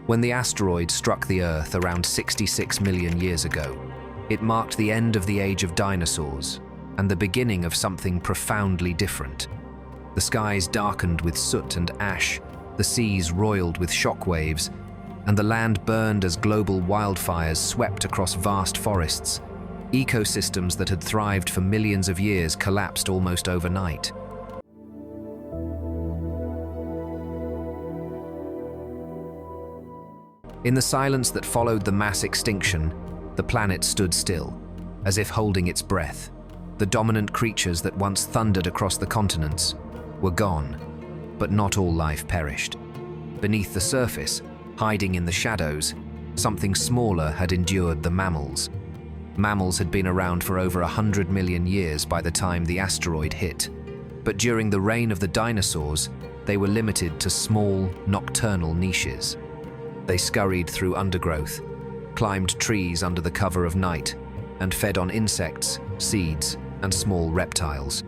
When the asteroid struck the Earth around 66 million years ago, it marked the end of the age of dinosaurs and the beginning of something profoundly different. The skies darkened with soot and ash, the seas roiled with shock waves, and the land burned as global wildfires swept across vast forests. Ecosystems that had thrived for millions of years collapsed almost overnight. In the silence that followed the mass extinction, the planet stood still, as if holding its breath. The dominant creatures that once thundered across the continents were gone, but not all life perished. Beneath the surface, hiding in the shadows, something smaller had endured: the mammals. Mammals had been around for over 100 million years by the time the asteroid hit, but during the reign of the dinosaurs, they were limited to small, nocturnal niches. They scurried through undergrowth, climbed trees under the cover of night, and fed on insects, seeds, and small reptiles.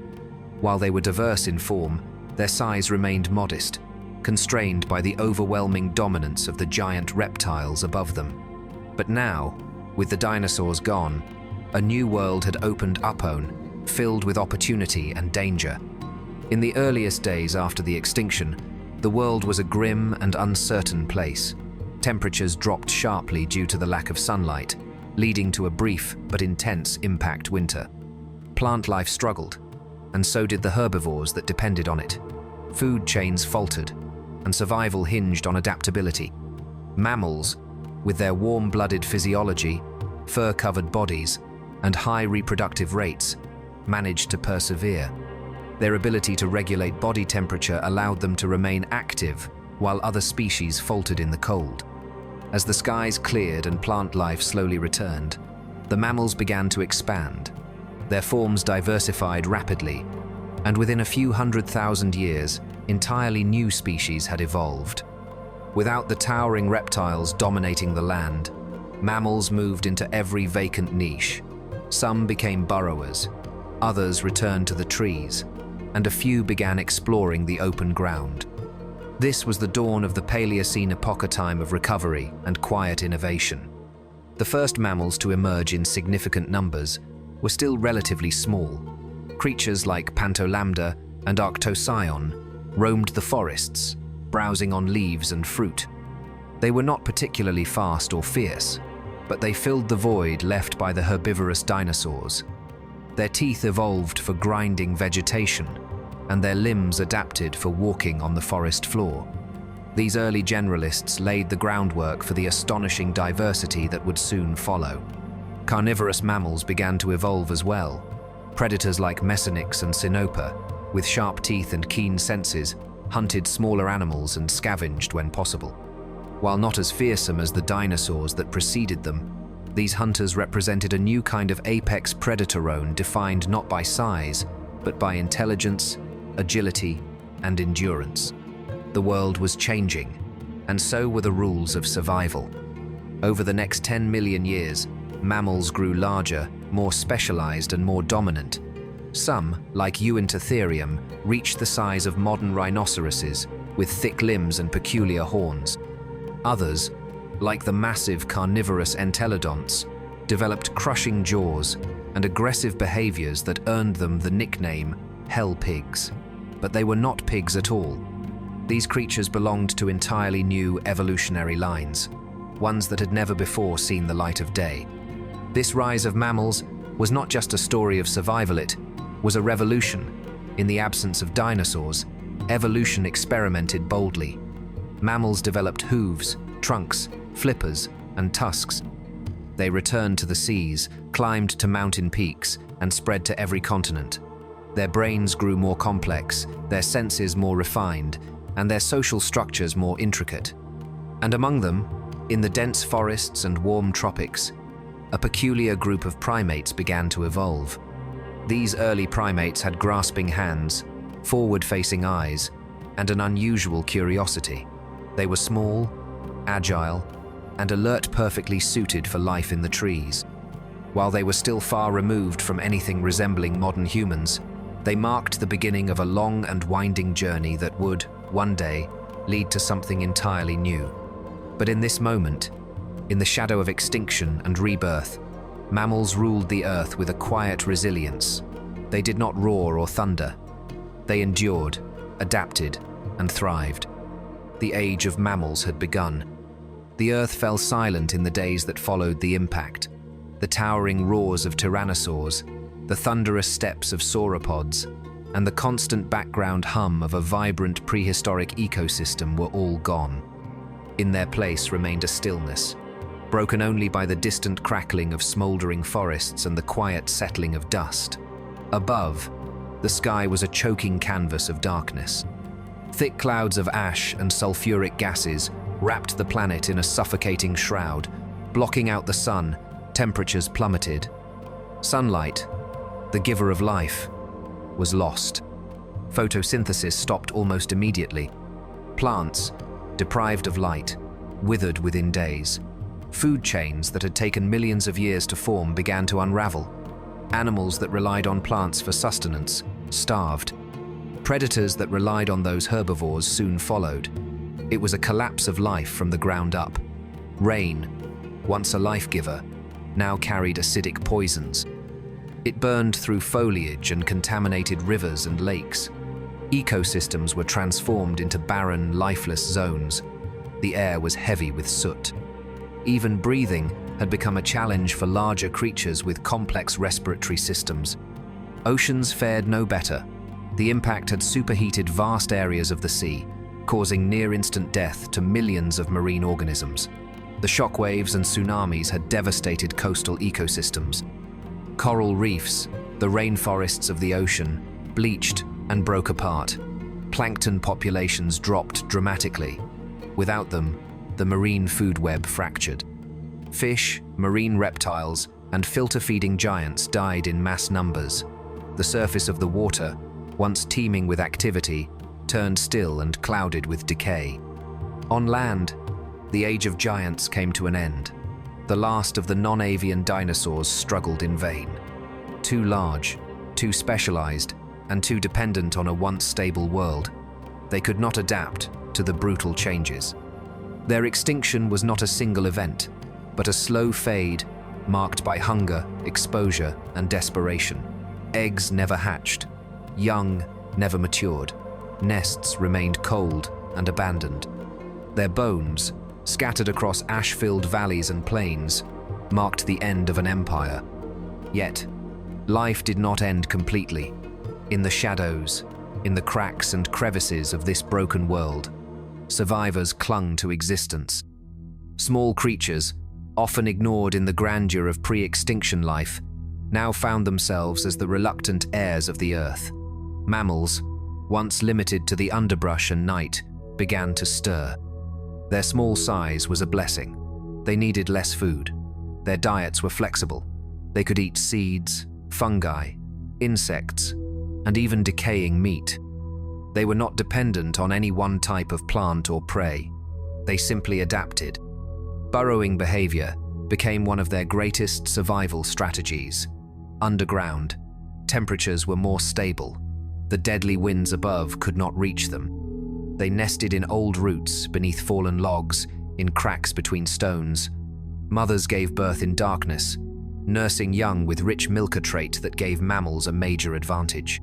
While they were diverse in form, their size remained modest, constrained by the overwhelming dominance of the giant reptiles above them. But now, with the dinosaurs gone, a new world had opened up, filled with opportunity and danger. In the earliest days after the extinction, the world was a grim and uncertain place. Temperatures dropped sharply due to the lack of sunlight, leading to a brief but intense impact winter. Plant life struggled, and so did the herbivores that depended on it. Food chains faltered, and survival hinged on adaptability. Mammals, with their warm-blooded physiology, fur-covered bodies, and high reproductive rates, managed to persevere. Their ability to regulate body temperature allowed them to remain active, while other species faltered in the cold. As the skies cleared and plant life slowly returned, the mammals began to expand. Their forms diversified rapidly, and within a few 100,000 years, entirely new species had evolved. Without the towering reptiles dominating the land, mammals moved into every vacant niche. Some became burrowers, others returned to the trees, and a few began exploring the open ground. This was the dawn of the Paleocene epoch, a time of recovery and quiet innovation. The first mammals to emerge in significant numbers were still relatively small. Creatures like Pantolambda and Arctocyon roamed the forests, browsing on leaves and fruit. They were not particularly fast or fierce, but they filled the void left by the herbivorous dinosaurs. Their teeth evolved for grinding vegetation, and their limbs adapted for walking on the forest floor. These early generalists laid the groundwork for the astonishing diversity that would soon follow. Carnivorous mammals began to evolve as well. Predators like Mesonyx and Sinopa, with sharp teeth and keen senses, hunted smaller animals and scavenged when possible. While not as fearsome as the dinosaurs that preceded them, these hunters represented a new kind of apex predatorone defined not by size, but by intelligence, agility, and endurance. The world was changing, and so were the rules of survival. Over the next 10 million years, mammals grew larger, more specialized, and more dominant. Some, like Uintatherium, reached the size of modern rhinoceroses, with thick limbs and peculiar horns. Others, like the massive carnivorous entelodonts, developed crushing jaws and aggressive behaviors that earned them the nickname hell pigs. But they were not pigs at all. These creatures belonged to entirely new evolutionary lines, ones that had never before seen the light of day. This rise of mammals was not just a story of survival, it was a revolution. In the absence of dinosaurs, evolution experimented boldly. Mammals developed hooves, trunks, flippers, and tusks. They returned to the seas, climbed to mountain peaks, and spread to every continent. Their brains grew more complex, their senses more refined, and their social structures more intricate. And among them, in the dense forests and warm tropics, a peculiar group of primates began to evolve. These early primates had grasping hands, forward-facing eyes, and an unusual curiosity. They were small, agile, and alert, perfectly suited for life in the trees. While they were still far removed from anything resembling modern humans, they marked the beginning of a long and winding journey that would, one day, lead to something entirely new. But in this moment, in the shadow of extinction and rebirth, mammals ruled the earth with a quiet resilience. They did not roar or thunder. They endured, adapted, and thrived. The age of mammals had begun. The earth fell silent in the days that followed the impact. The towering roars of tyrannosaurs, the thunderous steps of sauropods, and the constant background hum of a vibrant prehistoric ecosystem were all gone. In their place remained a stillness, broken only by the distant crackling of smoldering forests and the quiet settling of dust. Above, the sky was a choking canvas of darkness. Thick clouds of ash and sulfuric gases wrapped the planet in a suffocating shroud, blocking out the sun. Temperatures plummeted. Sunlight, the giver of life, was lost. Photosynthesis stopped almost immediately. Plants, deprived of light, withered within days. Food chains that had taken millions of years to form began to unravel. Animals that relied on plants for sustenance starved. Predators that relied on those herbivores soon followed. It was a collapse of life from the ground up. Rain, once a life-giver, now carried acidic poisons. It burned through foliage and contaminated rivers and lakes. Ecosystems were transformed into barren, lifeless zones. The air was heavy with soot. Even breathing had become a challenge for larger creatures with complex respiratory systems. Oceans fared no better. The impact had superheated vast areas of the sea, causing near-instant death to millions of marine organisms. The shockwaves and tsunamis had devastated coastal ecosystems. Coral reefs, the rainforests of the ocean, bleached and broke apart. Plankton populations dropped dramatically. Without them, the marine food web fractured. Fish, marine reptiles, and filter-feeding giants died in mass numbers. The surface of the water, once teeming with activity, turned still and clouded with decay. On land, the age of giants came to an end. The last of the non-avian dinosaurs struggled in vain. Too large, too specialized, and too dependent on a once stable world, they could not adapt to the brutal changes. Their extinction was not a single event, but a slow fade marked by hunger, exposure, and desperation. Eggs never hatched, young never matured, nests remained cold and abandoned. Their bones, scattered across ash-filled valleys and plains, marked the end of an empire. Yet, life did not end completely. In the shadows, in the cracks and crevices of this broken world, survivors clung to existence. Small creatures, often ignored in the grandeur of pre-extinction life, now found themselves as the reluctant heirs of the earth. Mammals, once limited to the underbrush and night, began to stir. Their small size was a blessing. They needed less food. Their diets were flexible. They could eat seeds, fungi, insects, and even decaying meat. They were not dependent on any one type of plant or prey. They simply adapted. Burrowing behavior became one of their greatest survival strategies. Underground, temperatures were more stable. The deadly winds above could not reach them. They nested in old roots, beneath fallen logs, in cracks between stones. Mothers gave birth in darkness, nursing young with rich milker trait that gave mammals a major advantage.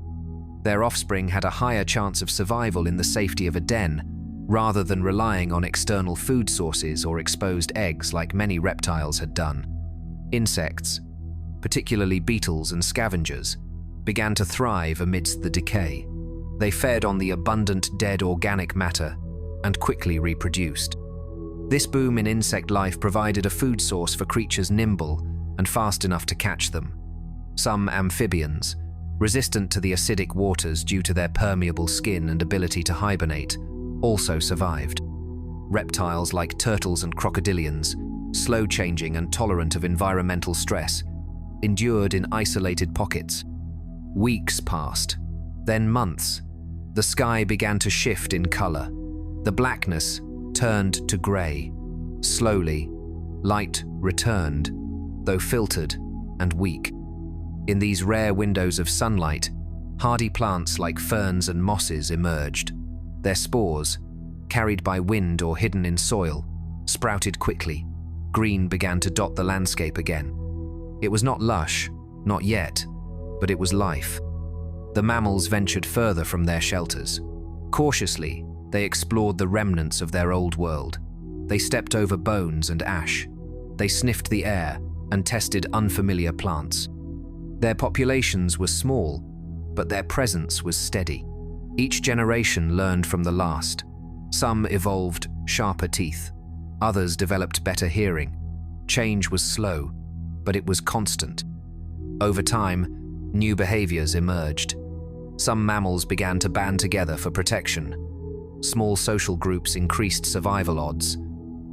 Their offspring had a higher chance of survival in the safety of a den, rather than relying on external food sources or exposed eggs like many reptiles had done. Insects, particularly beetles and scavengers, began to thrive amidst the decay. They fed on the abundant dead organic matter and quickly reproduced. This boom in insect life provided a food source for creatures nimble and fast enough to catch them. Some amphibians, resistant to the acidic waters due to their permeable skin and ability to hibernate, also survived. Reptiles like turtles and crocodilians, slow-changing and tolerant of environmental stress, endured in isolated pockets. Weeks passed, then months. The sky began to shift in color. The blackness turned to gray. Slowly, light returned, though filtered and weak. In these rare windows of sunlight, hardy plants like ferns and mosses emerged. Their spores, carried by wind or hidden in soil, sprouted quickly. Green began to dot the landscape again. It was not lush, not yet, but it was life. The mammals ventured further from their shelters. Cautiously, they explored the remnants of their old world. They stepped over bones and ash. They sniffed the air and tested unfamiliar plants. Their populations were small, but their presence was steady. Each generation learned from the last. Some evolved sharper teeth. Others developed better hearing. Change was slow, but it was constant. Over time, new behaviors emerged. Some mammals began to band together for protection. Small social groups increased survival odds.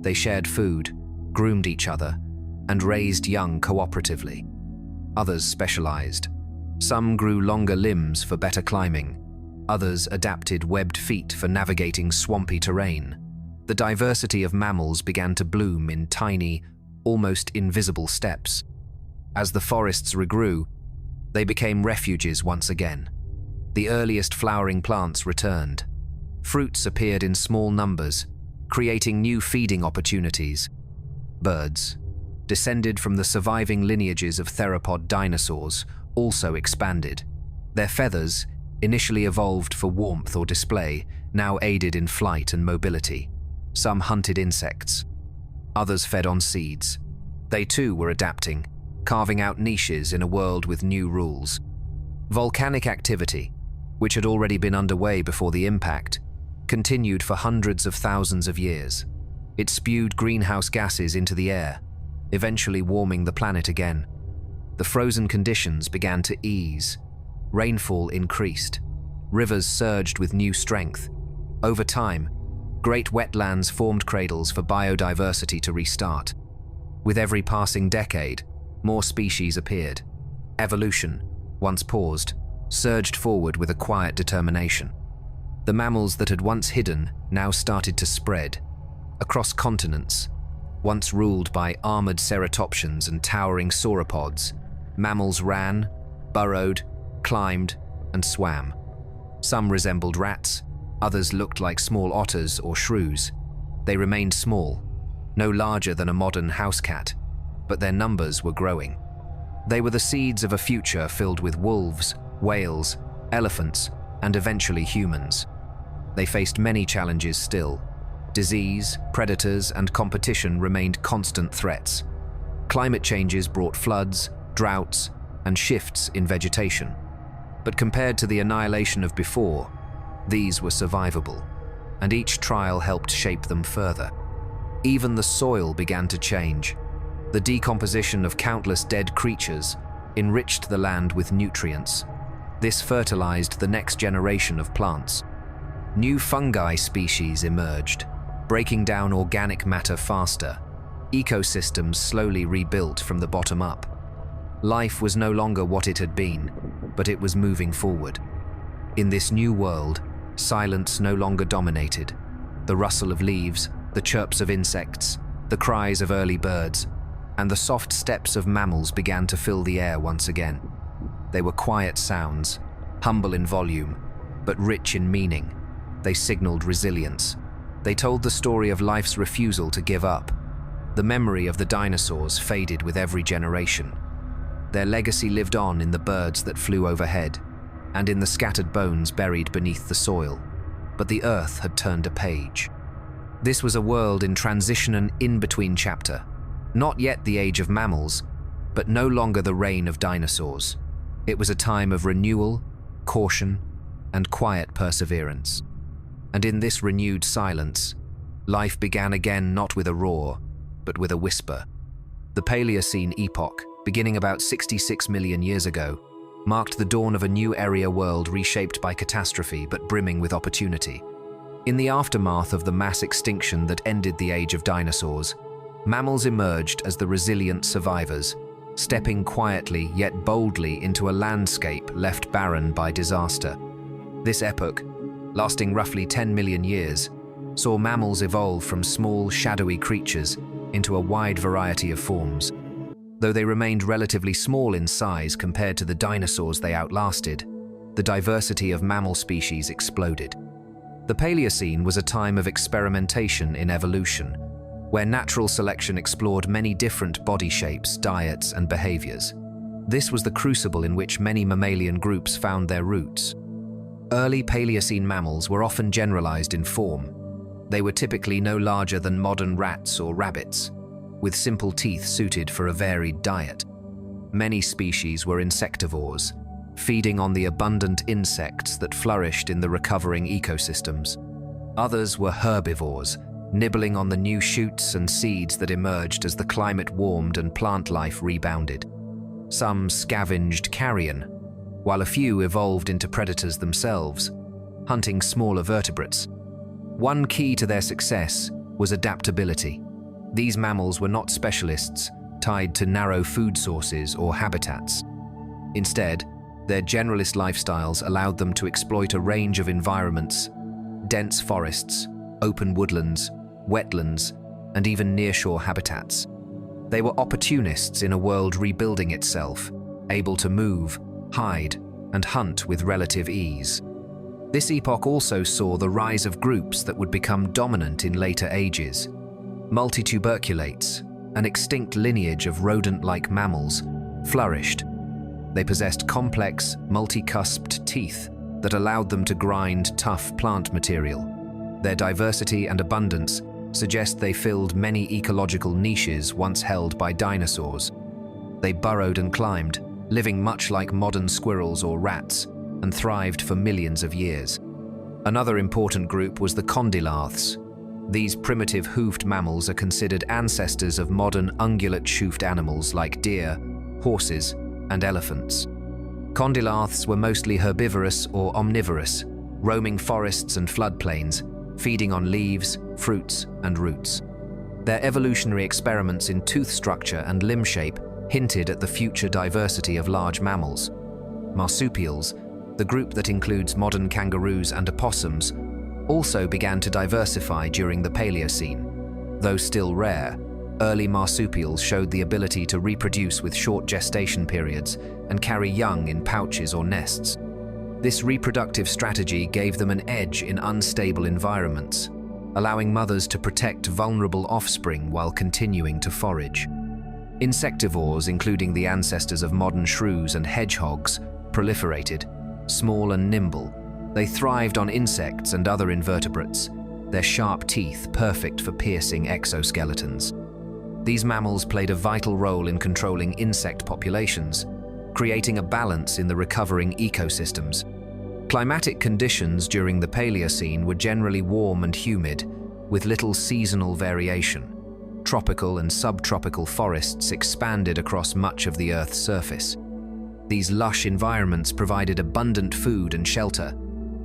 They shared food, groomed each other, and raised young cooperatively. Others specialized. Some grew longer limbs for better climbing. Others adapted webbed feet for navigating swampy terrain. The diversity of mammals began to bloom in tiny, almost invisible steps. As the forests regrew, they became refuges once again. The earliest flowering plants returned. Fruits appeared in small numbers, creating new feeding opportunities. Birds, descended from the surviving lineages of theropod dinosaurs, also expanded. Their feathers, initially evolved for warmth or display, now aided in flight and mobility. Some hunted insects. Others fed on seeds. They too were adapting, carving out niches in a world with new rules. Volcanic activity, which had already been underway before the impact, continued for hundreds of thousands of years. It spewed greenhouse gases into the air, eventually warming the planet again. The frozen conditions began to ease. Rainfall increased. Rivers surged with new strength. Over time, great wetlands formed cradles for biodiversity to restart. With every passing decade, more species appeared. Evolution, once paused, surged forward with a quiet determination. The mammals that had once hidden now started to spread. Across continents, once ruled by armored ceratopsians and towering sauropods, mammals ran, burrowed, climbed, and swam. Some resembled rats, others looked like small otters or shrews. They remained small, no larger than a modern house cat, but their numbers were growing. They were the seeds of a future filled with wolves, whales, elephants, and eventually humans. They faced many challenges still. Disease, predators, and competition remained constant threats. Climate changes brought floods, droughts, and shifts in vegetation. But compared to the annihilation of before, these were survivable, and each trial helped shape them further. Even the soil began to change. The decomposition of countless dead creatures enriched the land with nutrients. This fertilized the next generation of plants. New fungi species emerged, breaking down organic matter faster. Ecosystems slowly rebuilt from the bottom up. Life was no longer what it had been, but it was moving forward. In this new world, silence no longer dominated. The rustle of leaves, the chirps of insects, the cries of early birds, and the soft steps of mammals began to fill the air once again. They were quiet sounds, humble in volume, but rich in meaning. They signaled resilience. They told the story of life's refusal to give up. The memory of the dinosaurs faded with every generation. Their legacy lived on in the birds that flew overhead, and in the scattered bones buried beneath the soil. But the Earth had turned a page. This was a world in transition, an in-between chapter. Not yet the age of mammals, but no longer the reign of dinosaurs. It was a time of renewal, caution, and quiet perseverance. And in this renewed silence, life began again, not with a roar, but with a whisper. The Paleocene epoch, beginning about 66 million years ago, marked the dawn of a new area world reshaped by catastrophe but brimming with opportunity. In the aftermath of the mass extinction that ended the age of dinosaurs, mammals emerged as the resilient survivors, stepping quietly yet boldly into a landscape left barren by disaster. This epoch, lasting roughly 10 million years, saw mammals evolve from small, shadowy creatures into a wide variety of forms. Though they remained relatively small in size compared to the dinosaurs they outlasted, the diversity of mammal species exploded. The Paleocene was a time of experimentation in evolution. where natural selection explored many different body shapes, diets, and behaviors. This was the crucible in which many mammalian groups found their roots. Early Paleocene mammals were often generalized in form. They were typically no larger than modern rats or rabbits, with simple teeth suited for a varied diet. Many species were insectivores, feeding on the abundant insects that flourished in the recovering ecosystems. Others were herbivores, nibbling on the new shoots and seeds that emerged as the climate warmed and plant life rebounded. Some scavenged carrion, while a few evolved into predators themselves, hunting smaller vertebrates. One key to their success was adaptability. These mammals were not specialists tied to narrow food sources or habitats. Instead, their generalist lifestyles allowed them to exploit a range of environments: dense forests, open woodlands, wetlands, and even nearshore habitats. They were opportunists in a world rebuilding itself, able to move, hide, and hunt with relative ease. This epoch also saw the rise of groups that would become dominant in later ages. Multituberculates, an extinct lineage of rodent-like mammals, flourished. They possessed complex, multi-cusped teeth that allowed them to grind tough plant material. Their diversity and abundance suggest they filled many ecological niches once held by dinosaurs. They burrowed and climbed, living much like modern squirrels or rats, and thrived for millions of years. Another important group was the condylarths. These primitive hoofed mammals are considered ancestors of modern ungulate-hoofed animals like deer, horses, and elephants. Condylarths were mostly herbivorous or omnivorous, roaming forests and floodplains, feeding on leaves, fruits, and roots. Their evolutionary experiments in tooth structure and limb shape hinted at the future diversity of large mammals. Marsupials, the group that includes modern kangaroos and opossums, also began to diversify during the Paleocene. Though still rare, early marsupials showed the ability to reproduce with short gestation periods and carry young in pouches or nests. This reproductive strategy gave them an edge in unstable environments, allowing mothers to protect vulnerable offspring while continuing to forage. Insectivores, including the ancestors of modern shrews and hedgehogs, proliferated. Small and nimble, they thrived on insects and other invertebrates, their sharp teeth perfect for piercing exoskeletons. These mammals played a vital role in controlling insect populations, creating a balance in the recovering ecosystems. Climatic conditions during the Paleocene were generally warm and humid, with little seasonal variation. Tropical and subtropical forests expanded across much of the Earth's surface. These lush environments provided abundant food and shelter,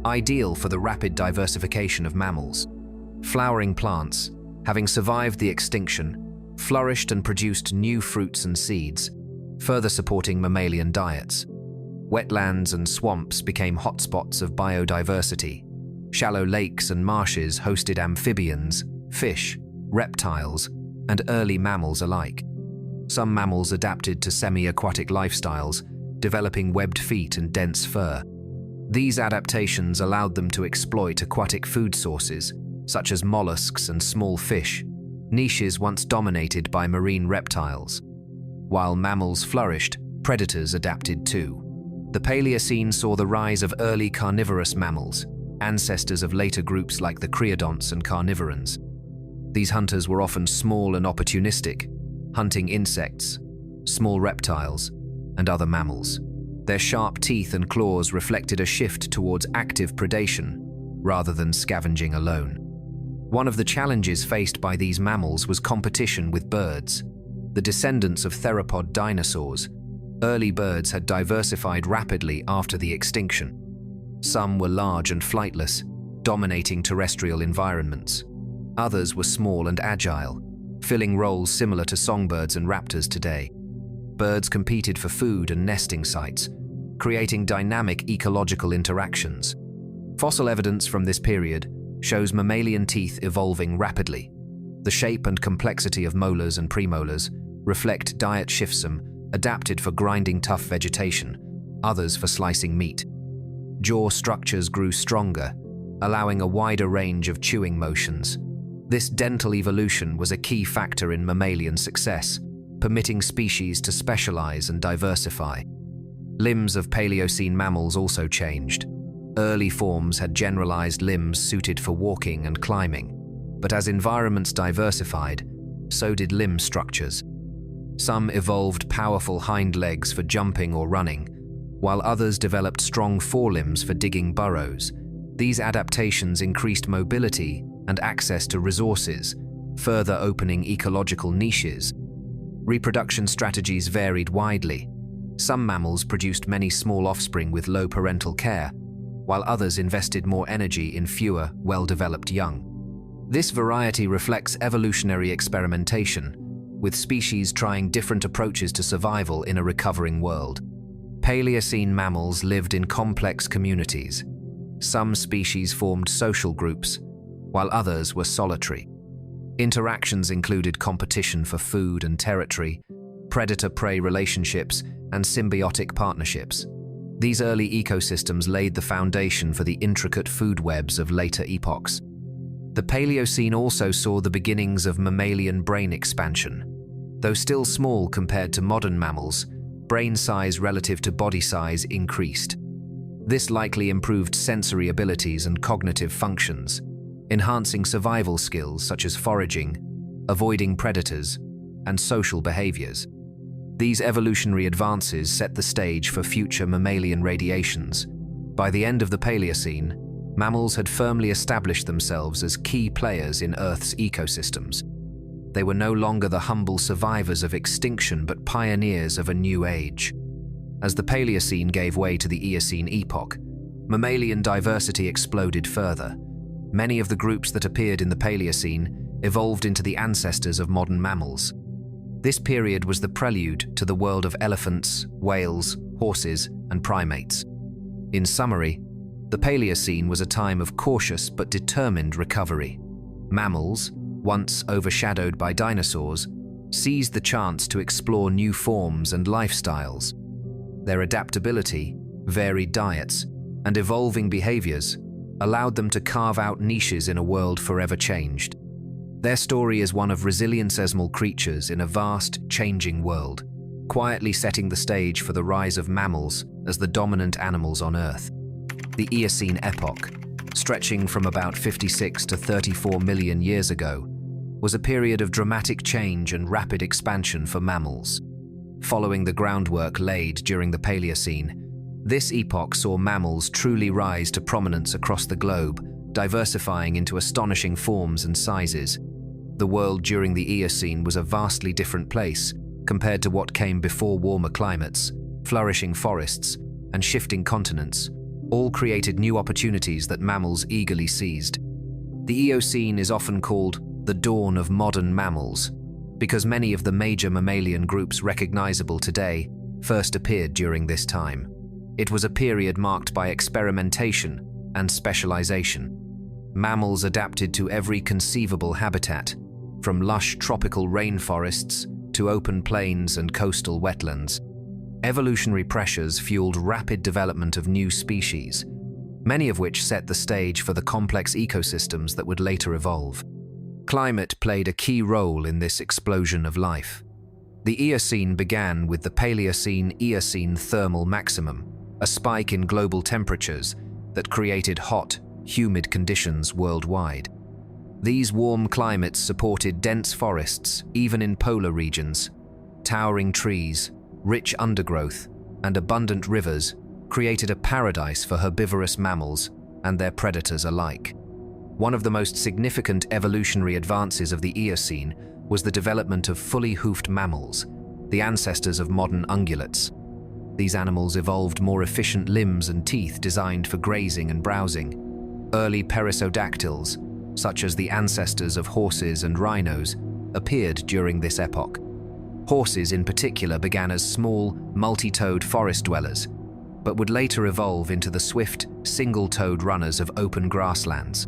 ideal for the rapid diversification of mammals. Flowering plants, having survived the extinction, flourished and produced new fruits and seeds, further supporting mammalian diets. Wetlands and swamps became hotspots of biodiversity. Shallow lakes and marshes hosted amphibians, fish, reptiles, and early mammals alike. Some mammals adapted to semi-aquatic lifestyles, developing webbed feet and dense fur. These adaptations allowed them to exploit aquatic food sources, such as mollusks and small fish, niches once dominated by marine reptiles. While mammals flourished, predators adapted too. The Paleocene saw the rise of early carnivorous mammals, ancestors of later groups like the creodonts and carnivorans. These hunters were often small and opportunistic, hunting insects, small reptiles, and other mammals. Their sharp teeth and claws reflected a shift towards active predation, rather than scavenging alone. One of the challenges faced by these mammals was competition with birds. The descendants of theropod dinosaurs, early birds had diversified rapidly after the extinction. Some were large and flightless, dominating terrestrial environments. Others were small and agile, filling roles similar to songbirds and raptors today. Birds competed for food and nesting sites, creating dynamic ecological interactions. Fossil evidence from this period shows mammalian teeth evolving rapidly. The shape and complexity of molars and premolars reflect diet shifts, some adapted for grinding tough vegetation, others for slicing meat. Jaw structures grew stronger, allowing a wider range of chewing motions. This dental evolution was a key factor in mammalian success, permitting species to specialize and diversify. Limbs of Paleocene mammals also changed. Early forms had generalized limbs suited for walking and climbing, but as environments diversified, so did limb structures. Some evolved powerful hind legs for jumping or running, while others developed strong forelimbs for digging burrows. These adaptations increased mobility and access to resources, further opening ecological niches. Reproduction strategies varied widely. Some mammals produced many small offspring with low parental care, while others invested more energy in fewer, well-developed young. This variety reflects evolutionary experimentation, with species trying different approaches to survival in a recovering world. Paleocene mammals lived in complex communities. Some species formed social groups, while others were solitary. Interactions included competition for food and territory, predator-prey relationships, and symbiotic partnerships. These early ecosystems laid the foundation for the intricate food webs of later epochs. The Paleocene also saw the beginnings of mammalian brain expansion. Though still small compared to modern mammals, brain size relative to body size increased. This likely improved sensory abilities and cognitive functions, enhancing survival skills such as foraging, avoiding predators, and social behaviors. These evolutionary advances set the stage for future mammalian radiations. By the end of the Paleocene, mammals had firmly established themselves as key players in Earth's ecosystems. They were no longer the humble survivors of extinction but pioneers of a new age. As the Paleocene gave way to the Eocene epoch, mammalian diversity exploded further. Many of the groups that appeared in the Paleocene evolved into the ancestors of modern mammals. This period was the prelude to the world of elephants, whales, horses, and primates. In summary, the Paleocene was a time of cautious but determined recovery. Mammals, once overshadowed by dinosaurs, seized the chance to explore new forms and lifestyles. Their adaptability, varied diets, and evolving behaviors allowed them to carve out niches in a world forever changed. Their story is one of resilient creatures in a vast, changing world, quietly setting the stage for the rise of mammals as the dominant animals on Earth. The Eocene epoch, stretching from about 56 to 34 million years ago, was a period of dramatic change and rapid expansion for mammals. Following the groundwork laid during the Paleocene, this epoch saw mammals truly rise to prominence across the globe, diversifying into astonishing forms and sizes. The world during the Eocene was a vastly different place compared to what came before. Warmer climates, flourishing forests, and shifting continents all created new opportunities that mammals eagerly seized. The Eocene is often called the dawn of modern mammals because many of the major mammalian groups recognizable today first appeared during this time. It was a period marked by experimentation and specialization. Mammals adapted to every conceivable habitat, from lush tropical rainforests to open plains and coastal wetlands. Evolutionary pressures fueled rapid development of new species, many of which set the stage for the complex ecosystems that would later evolve. Climate played a key role in this explosion of life. The Eocene began with the Paleocene-Eocene thermal maximum, a spike in global temperatures that created hot, humid conditions worldwide. These warm climates supported dense forests, even in polar regions. Towering trees, rich undergrowth, and abundant rivers created a paradise for herbivorous mammals and their predators alike. One of the most significant evolutionary advances of the Eocene was the development of fully hoofed mammals, the ancestors of modern ungulates. These animals evolved more efficient limbs and teeth designed for grazing and browsing. Early perissodactyls, such as the ancestors of horses and rhinos, appeared during this epoch. Horses in particular began as small, multi-toed forest dwellers, but would later evolve into the swift, single-toed runners of open grasslands.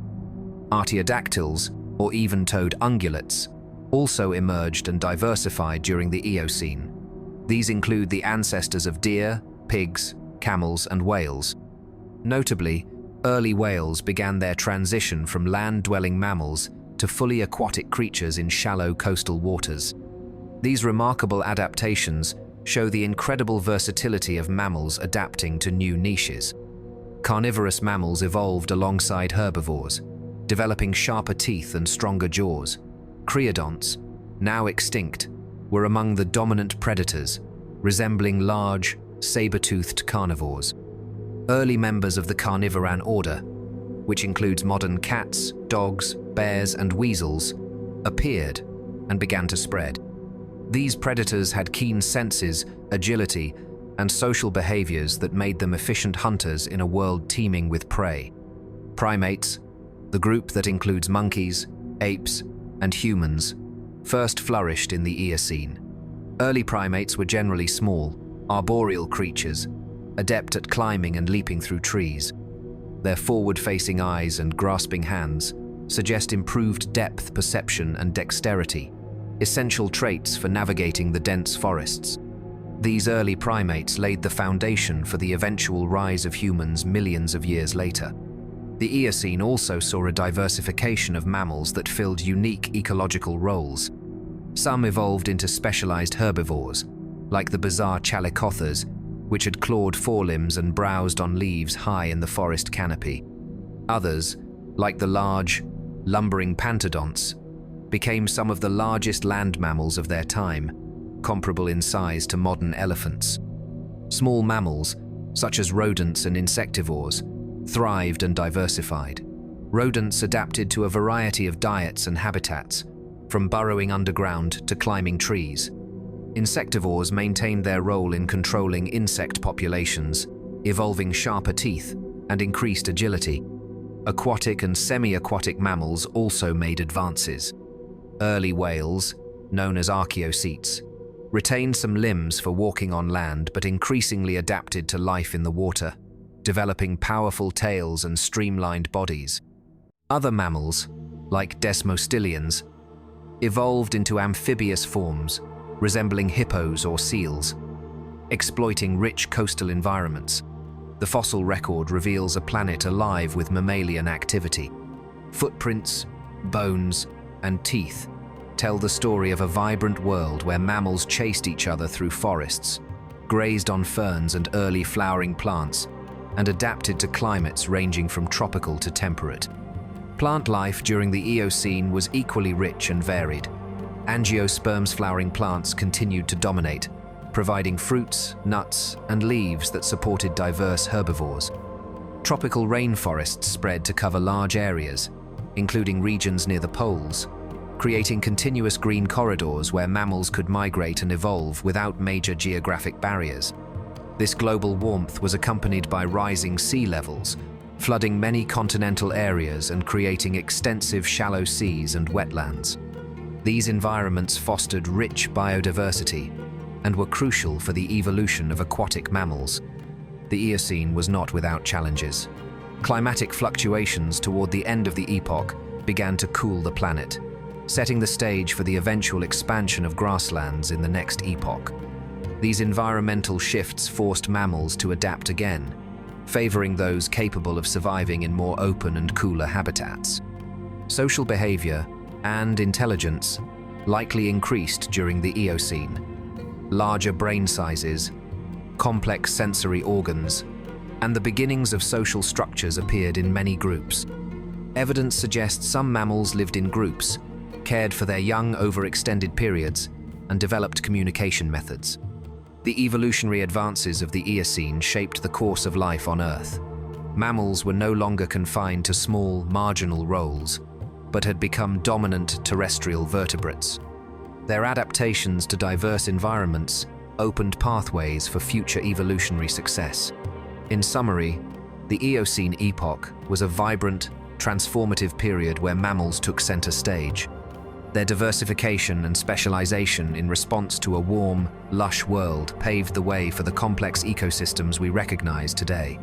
Artiodactyls, or even-toed ungulates, also emerged and diversified during the Eocene. These include the ancestors of deer, pigs, camels, and whales. Notably, early whales began their transition from land-dwelling mammals to fully aquatic creatures in shallow coastal waters. These remarkable adaptations show the incredible versatility of mammals adapting to new niches. Carnivorous mammals evolved alongside herbivores, developing sharper teeth and stronger jaws. Creodonts, now extinct, were among the dominant predators, resembling large, saber-toothed carnivores. Early members of the carnivoran order, which includes modern cats, dogs, bears, and weasels, appeared and began to spread. These predators had keen senses, agility, and social behaviors that made them efficient hunters in a world teeming with prey. Primates, the group that includes monkeys, apes, and humans, first flourished in the Eocene. Early primates were generally small, arboreal creatures, adept at climbing and leaping through trees. Their forward-facing eyes and grasping hands suggest improved depth perception and dexterity, essential traits for navigating the dense forests. These early primates laid the foundation for the eventual rise of humans millions of years later. The Eocene also saw a diversification of mammals that filled unique ecological roles. Some evolved into specialized herbivores, like the bizarre chalicothers, which had clawed forelimbs and browsed on leaves high in the forest canopy. Others, like the large, lumbering pantodonts, became some of the largest land mammals of their time, comparable in size to modern elephants. Small mammals, such as rodents and insectivores, thrived and diversified. Rodents adapted to a variety of diets and habitats, from burrowing underground to climbing trees. Insectivores maintained their role in controlling insect populations, evolving sharper teeth and increased agility. Aquatic and semi-aquatic mammals also made advances. Early whales, known as archaeocetes, retained some limbs for walking on land but increasingly adapted to life in the water, developing powerful tails and streamlined bodies. Other mammals, like desmostylians, evolved into amphibious forms, resembling hippos or seals, exploiting rich coastal environments. The fossil record reveals a planet alive with mammalian activity. Footprints, bones, and teeth tell the story of a vibrant world where mammals chased each other through forests, grazed on ferns and early flowering plants, and adapted to climates ranging from tropical to temperate. Plant life during the Eocene was equally rich and varied. Angiosperms flowering plants continued to dominate, providing fruits, nuts, and leaves that supported diverse herbivores. Tropical rainforests spread to cover large areas, including regions near the poles, creating continuous green corridors where mammals could migrate and evolve without major geographic barriers. This global warmth was accompanied by rising sea levels, flooding many continental areas and creating extensive shallow seas and wetlands. These environments fostered rich biodiversity and were crucial for the evolution of aquatic mammals. The Eocene was not without challenges. Climatic fluctuations toward the end of the epoch began to cool the planet, setting the stage for the eventual expansion of grasslands in the next epoch. These environmental shifts forced mammals to adapt again, favoring those capable of surviving in more open and cooler habitats. Social behavior and intelligence likely increased during the Eocene. Larger brain sizes, complex sensory organs, and the beginnings of social structures appeared in many groups. Evidence suggests some mammals lived in groups, cared for their young over extended periods, and developed communication methods. The evolutionary advances of the Eocene shaped the course of life on Earth. Mammals were no longer confined to small, marginal roles, but had become dominant terrestrial vertebrates. Their adaptations to diverse environments opened pathways for future evolutionary success. In summary, the Eocene epoch was a vibrant, transformative period where mammals took center stage. Their diversification and specialization in response to a warm, lush world paved the way for the complex ecosystems we recognize today.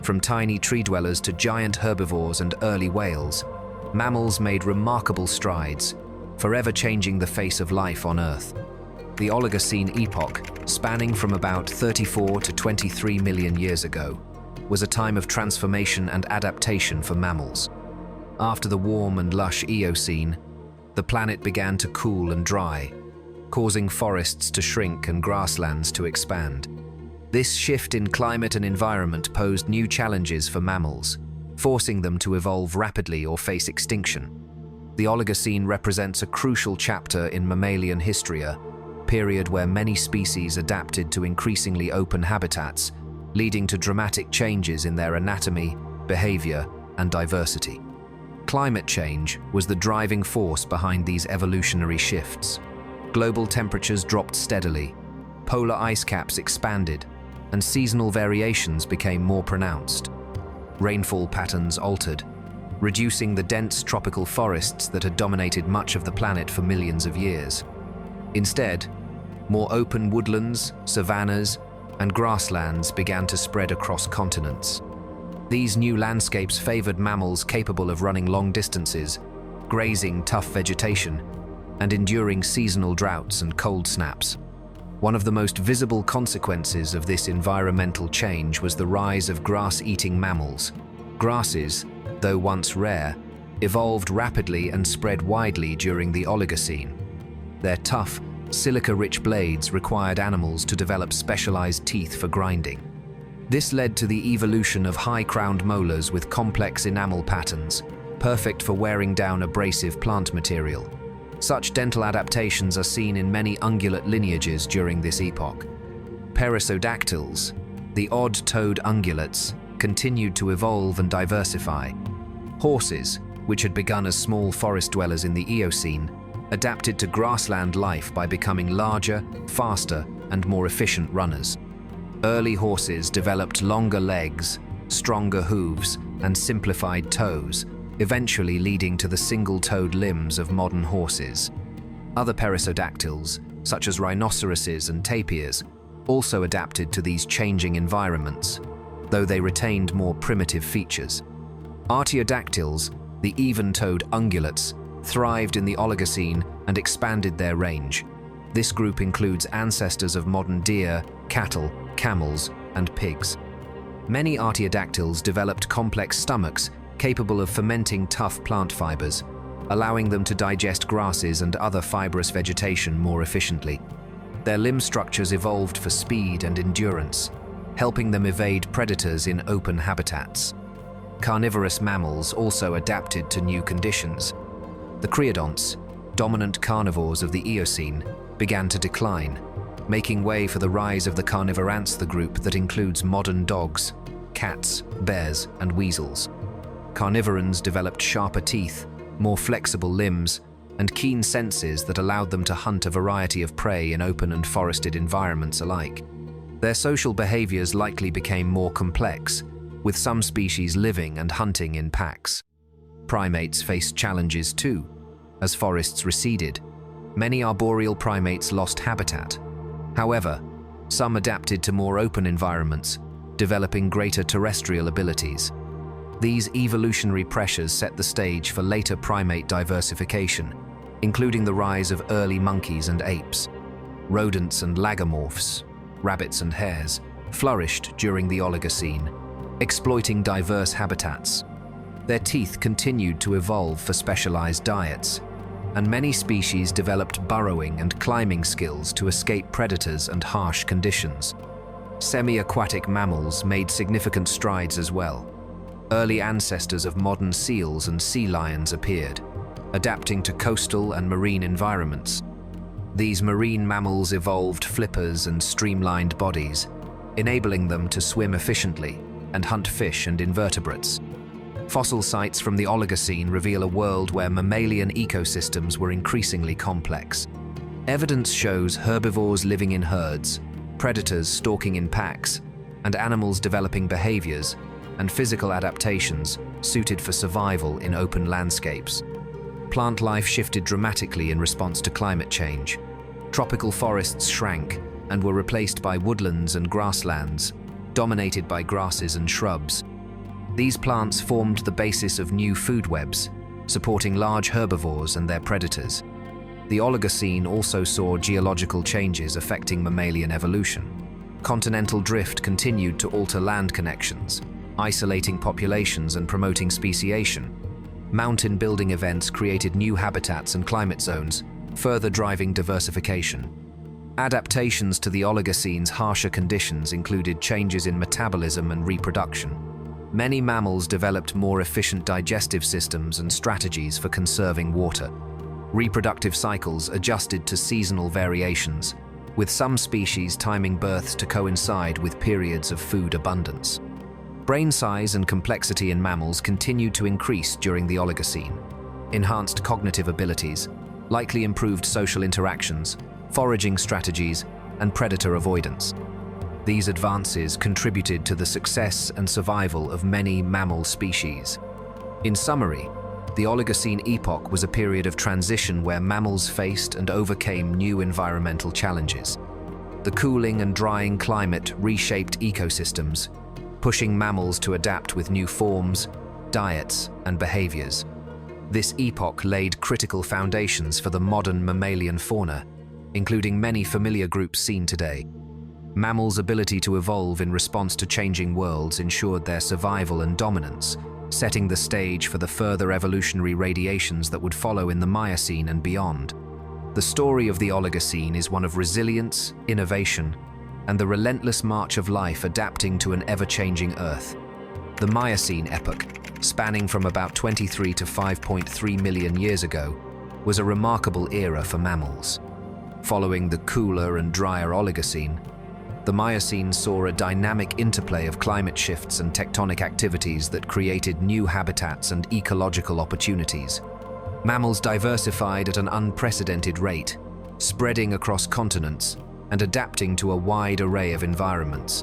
From tiny tree dwellers to giant herbivores and early whales, mammals made remarkable strides, forever changing the face of life on Earth. The Oligocene epoch, spanning from about 34 to 23 million years ago, was a time of transformation and adaptation for mammals. After the warm and lush Eocene, the planet began to cool and dry, causing forests to shrink and grasslands to expand. This shift in climate and environment posed new challenges for mammals, forcing them to evolve rapidly or face extinction. The Oligocene represents a crucial chapter in mammalian history, a period where many species adapted to increasingly open habitats, leading to dramatic changes in their anatomy, behavior, and diversity. Climate change was the driving force behind these evolutionary shifts. Global temperatures dropped steadily, polar ice caps expanded, and seasonal variations became more pronounced. Rainfall patterns altered, reducing the dense tropical forests that had dominated much of the planet for millions of years. Instead, more open woodlands, savannas, and grasslands began to spread across continents. These new landscapes favored mammals capable of running long distances, grazing tough vegetation, and enduring seasonal droughts and cold snaps. One of the most visible consequences of this environmental change was the rise of grass-eating mammals. Grasses, though once rare, evolved rapidly and spread widely during the Oligocene. Their tough, silica-rich blades required animals to develop specialized teeth for grinding. This led to the evolution of high-crowned molars with complex enamel patterns, perfect for wearing down abrasive plant material. Such dental adaptations are seen in many ungulate lineages during this epoch. Perissodactyls, the odd-toed ungulates, continued to evolve and diversify. Horses, which had begun as small forest dwellers in the Eocene, adapted to grassland life by becoming larger, faster, and more efficient runners. Early horses developed longer legs, stronger hooves, and simplified toes, eventually leading to the single-toed limbs of modern horses. Other perissodactyls, such as rhinoceroses and tapirs, also adapted to these changing environments, though they retained more primitive features. Artiodactyls, the even-toed ungulates, thrived in the Oligocene and expanded their range. This group includes ancestors of modern deer, cattle, camels, and pigs. Many artiodactyls developed complex stomachs capable of fermenting tough plant fibers, allowing them to digest grasses and other fibrous vegetation more efficiently. Their limb structures evolved for speed and endurance, helping them evade predators in open habitats. Carnivorous mammals also adapted to new conditions. The creodonts, dominant carnivores of the Eocene, began to decline, making way for the rise of the carnivoranther group that includes modern dogs, cats, bears, and weasels. Carnivorans developed sharper teeth, more flexible limbs, and keen senses that allowed them to hunt a variety of prey in open and forested environments alike. Their social behaviors likely became more complex, with some species living and hunting in packs. Primates faced challenges too. As forests receded, many arboreal primates lost habitat. However, some adapted to more open environments, developing greater terrestrial abilities. These evolutionary pressures set the stage for later primate diversification, including the rise of early monkeys and apes. Rodents and lagomorphs, rabbits and hares, flourished during the Oligocene, exploiting diverse habitats. Their teeth continued to evolve for specialized diets, and many species developed burrowing and climbing skills to escape predators and harsh conditions. Semi-aquatic mammals made significant strides as well. Early ancestors of modern seals and sea lions appeared, adapting to coastal and marine environments. These marine mammals evolved flippers and streamlined bodies, enabling them to swim efficiently and hunt fish and invertebrates. Fossil sites from the Oligocene reveal a world where mammalian ecosystems were increasingly complex. Evidence shows herbivores living in herds, predators stalking in packs, and animals developing behaviors and physical adaptations suited for survival in open landscapes. Plant life shifted dramatically in response to climate change. Tropical forests shrank and were replaced by woodlands and grasslands, dominated by grasses and shrubs. These plants formed the basis of new food webs, supporting large herbivores and their predators. The Oligocene also saw geological changes affecting mammalian evolution. Continental drift continued to alter land connections, isolating populations and promoting speciation. Mountain building events created new habitats and climate zones, further driving diversification. Adaptations to the Oligocene's harsher conditions included changes in metabolism and reproduction. Many mammals developed more efficient digestive systems and strategies for conserving water. Reproductive cycles adjusted to seasonal variations, with some species timing births to coincide with periods of food abundance. Brain size and complexity in mammals continued to increase during the Oligocene. Enhanced cognitive abilities, likely improved social interactions, foraging strategies, and predator avoidance. These advances contributed to the success and survival of many mammal species. In summary, the Oligocene epoch was a period of transition where mammals faced and overcame new environmental challenges. The cooling and drying climate reshaped ecosystems, pushing mammals to adapt with new forms, diets, and behaviors. This epoch laid critical foundations for the modern mammalian fauna, including many familiar groups seen today. Mammals' ability to evolve in response to changing worlds ensured their survival and dominance, setting the stage for the further evolutionary radiations that would follow in the Miocene and beyond. The story of the Oligocene is one of resilience, innovation, and the relentless march of life adapting to an ever-changing Earth. The Miocene epoch, spanning from about 23 to 5.3 million years ago, was a remarkable era for mammals. Following the cooler and drier Oligocene, the Miocene saw a dynamic interplay of climate shifts and tectonic activities that created new habitats and ecological opportunities. Mammals diversified at an unprecedented rate, spreading across continents and adapting to a wide array of environments.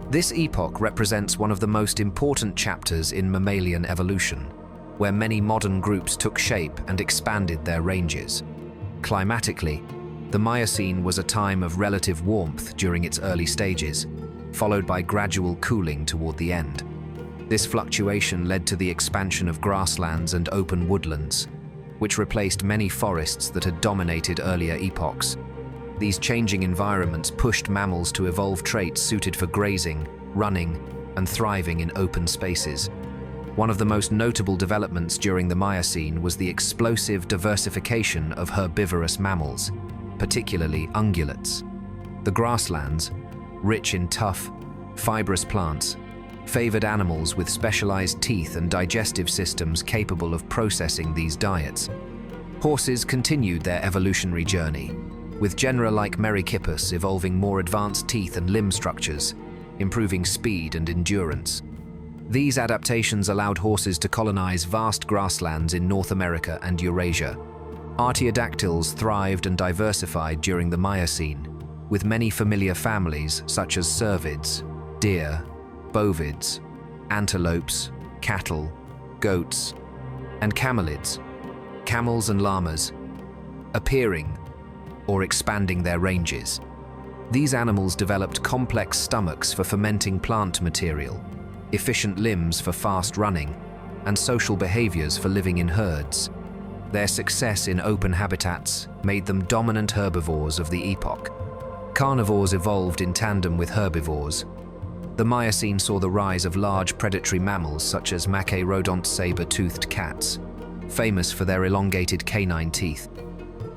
This epoch represents one of the most important chapters in mammalian evolution, where many modern groups took shape and expanded their ranges. Climatically, the Miocene was a time of relative warmth during its early stages, followed by gradual cooling toward the end. This fluctuation led to the expansion of grasslands and open woodlands, which replaced many forests that had dominated earlier epochs. These changing environments pushed mammals to evolve traits suited for grazing, running, and thriving in open spaces. One of the most notable developments during the Miocene was the explosive diversification of herbivorous mammals, particularly ungulates. The grasslands, rich in tough, fibrous plants, favored animals with specialized teeth and digestive systems capable of processing these diets. Horses continued their evolutionary journey, with genera like Merychippus evolving more advanced teeth and limb structures, improving speed and endurance. These adaptations allowed horses to colonize vast grasslands in North America and Eurasia. Artiodactyls thrived and diversified during the Miocene, with many familiar families such as cervids, deer, bovids, antelopes, cattle, goats, and camelids, camels and llamas, appearing or expanding their ranges. These animals developed complex stomachs for fermenting plant material, efficient limbs for fast running, and social behaviors for living in herds. Their success in open habitats made them dominant herbivores of the epoch. Carnivores evolved in tandem with herbivores. The Miocene saw the rise of large predatory mammals such as Machairodont saber-toothed cats, famous for their elongated canine teeth.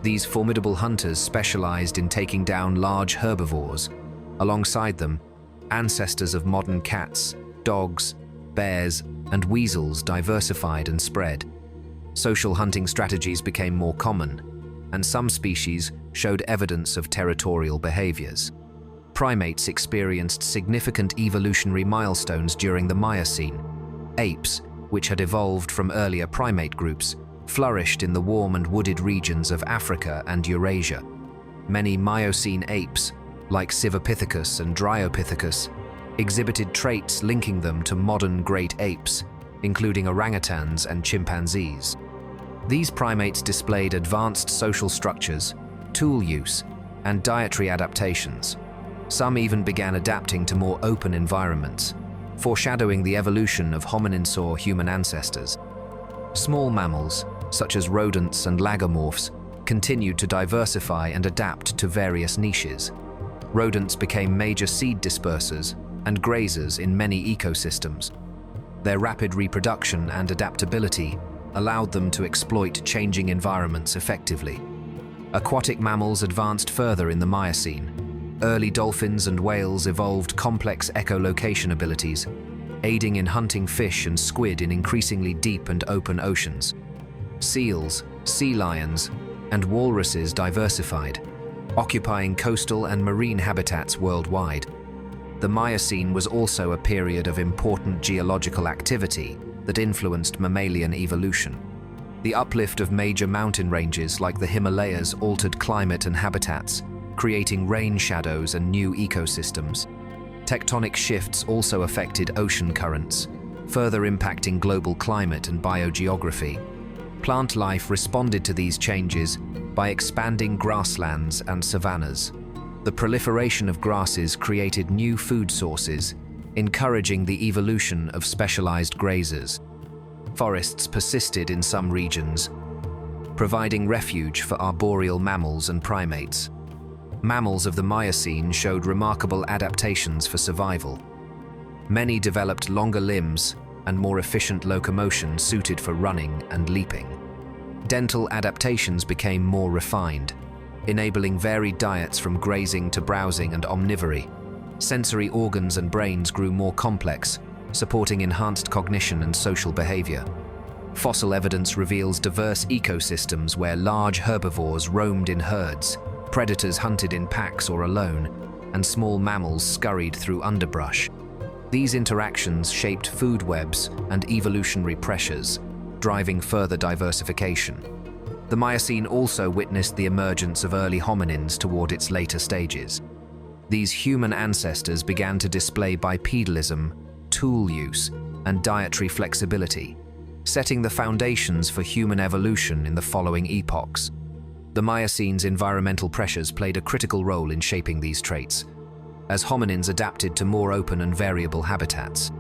These formidable hunters specialized in taking down large herbivores. Alongside them, ancestors of modern cats, dogs, bears, and weasels diversified and spread. Social hunting strategies became more common, and some species showed evidence of territorial behaviors. Primates experienced significant evolutionary milestones during the Miocene. Apes, which had evolved from earlier primate groups, flourished in the warm and wooded regions of Africa and Eurasia. Many Miocene apes, like Sivopithecus and Dryopithecus, exhibited traits linking them to modern great apes, including orangutans and chimpanzees. These primates displayed advanced social structures, tool use, and dietary adaptations. Some even began adapting to more open environments, foreshadowing the evolution of hominin-saw human ancestors. Small mammals, such as rodents and lagomorphs, continued to diversify and adapt to various niches. Rodents became major seed dispersers and grazers in many ecosystems. Their rapid reproduction and adaptability allowed them to exploit changing environments effectively. Aquatic mammals advanced further in the Miocene. Early dolphins and whales evolved complex echolocation abilities, aiding in hunting fish and squid in increasingly deep and open oceans. Seals, sea lions, and walruses diversified, occupying coastal and marine habitats worldwide. The Miocene was also a period of important geological activity that influenced mammalian evolution. The uplift of major mountain ranges like the Himalayas altered climate and habitats, creating rain shadows and new ecosystems. Tectonic shifts also affected ocean currents, further impacting global climate and biogeography. Plant life responded to these changes by expanding grasslands and savannas. The proliferation of grasses created new food sources, encouraging the evolution of specialized grazers. Forests persisted in some regions, providing refuge for arboreal mammals and primates. Mammals of the Miocene showed remarkable adaptations for survival. Many developed longer limbs and more efficient locomotion suited for running and leaping. Dental adaptations became more refined, enabling varied diets from grazing to browsing and omnivory. Sensory organs and brains grew more complex, supporting enhanced cognition and social behavior. Fossil evidence reveals diverse ecosystems where large herbivores roamed in herds, predators hunted in packs or alone, and small mammals scurried through underbrush. These interactions shaped food webs and evolutionary pressures, driving further diversification. The Miocene also witnessed the emergence of early hominins toward its later stages. These human ancestors began to display bipedalism, tool use, and dietary flexibility, setting the foundations for human evolution in the following epochs. The Miocene's environmental pressures played a critical role in shaping these traits, as hominins adapted to more open and variable habitats.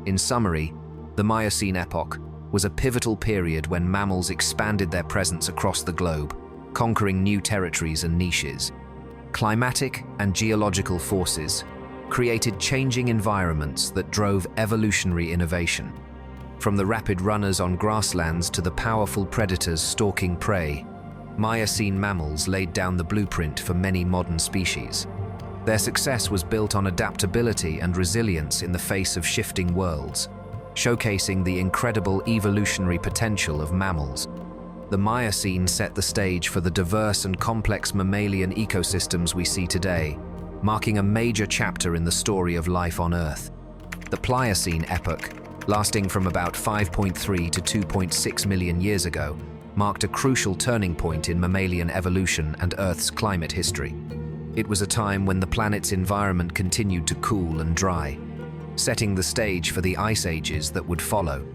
In summary, the Miocene epoch was a pivotal period when mammals expanded their presence across the globe, conquering new territories and niches. Climatic and geological forces created changing environments that drove evolutionary innovation. From the rapid runners on grasslands to the powerful predators stalking prey, Miocene mammals laid down the blueprint for many modern species. Their success was built on adaptability and resilience in the face of shifting worlds, showcasing the incredible evolutionary potential of mammals. The Miocene set the stage for the diverse and complex mammalian ecosystems we see today, marking a major chapter in the story of life on Earth. The Pliocene epoch, lasting from about 5.3 to 2.6 million years ago, marked a crucial turning point in mammalian evolution and Earth's climate history. It was a time when the planet's environment continued to cool and dry, setting the stage for the ice ages that would follow.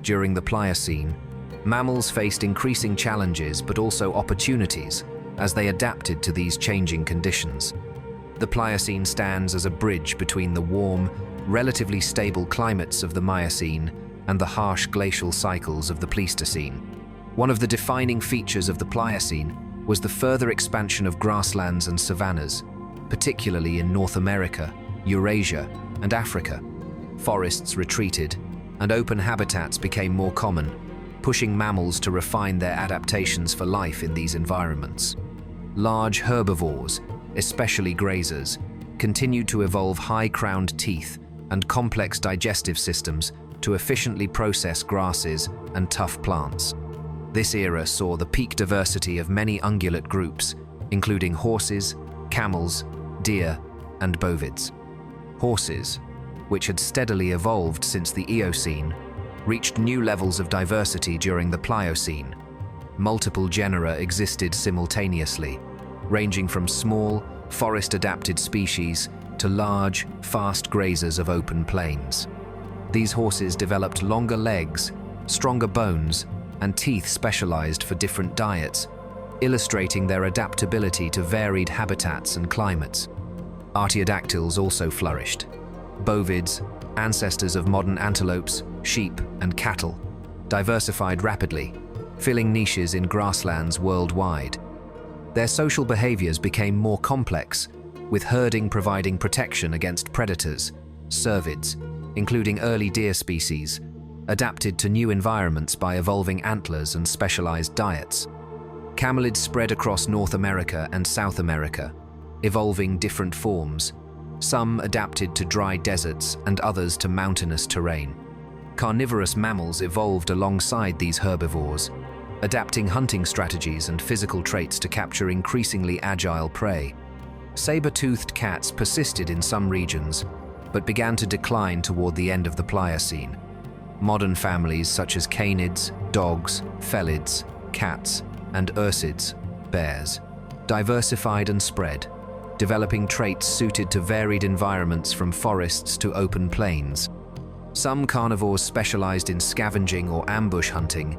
During the Pliocene, mammals faced increasing challenges but also opportunities as they adapted to these changing conditions. The Pliocene stands as a bridge between the warm, relatively stable climates of the Miocene and the harsh glacial cycles of the Pleistocene. One of the defining features of the Pliocene was the further expansion of grasslands and savannas, particularly in North America, Eurasia, and Africa. Forests retreated, and open habitats became more common, pushing mammals to refine their adaptations for life in these environments. Large herbivores, especially grazers, continued to evolve high-crowned teeth and complex digestive systems to efficiently process grasses and tough plants. This era saw the peak diversity of many ungulate groups, including horses, camels, deer, and bovids. Horses, which had steadily evolved since the Eocene, reached new levels of diversity during the Pliocene. Multiple genera existed simultaneously, ranging from small, forest-adapted species to large, fast grazers of open plains. These horses developed longer legs, stronger bones, and teeth specialized for different diets, illustrating their adaptability to varied habitats and climates. Artiodactyls also flourished. Bovids, ancestors of modern antelopes, sheep, and cattle, diversified rapidly, filling niches in grasslands worldwide. Their social behaviors became more complex, with herding providing protection against predators, cervids, including early deer species, adapted to new environments by evolving antlers and specialized diets. Camelids spread across North America and South America, evolving different forms. Some adapted to dry deserts and others to mountainous terrain. Carnivorous mammals evolved alongside these herbivores, adapting hunting strategies and physical traits to capture increasingly agile prey. Saber-toothed cats persisted in some regions, but began to decline toward the end of the Pliocene. Modern families such as canids, dogs, felids, cats, and ursids, bears, diversified and spread, developing traits suited to varied environments from forests to open plains. Some carnivores specialized in scavenging or ambush hunting,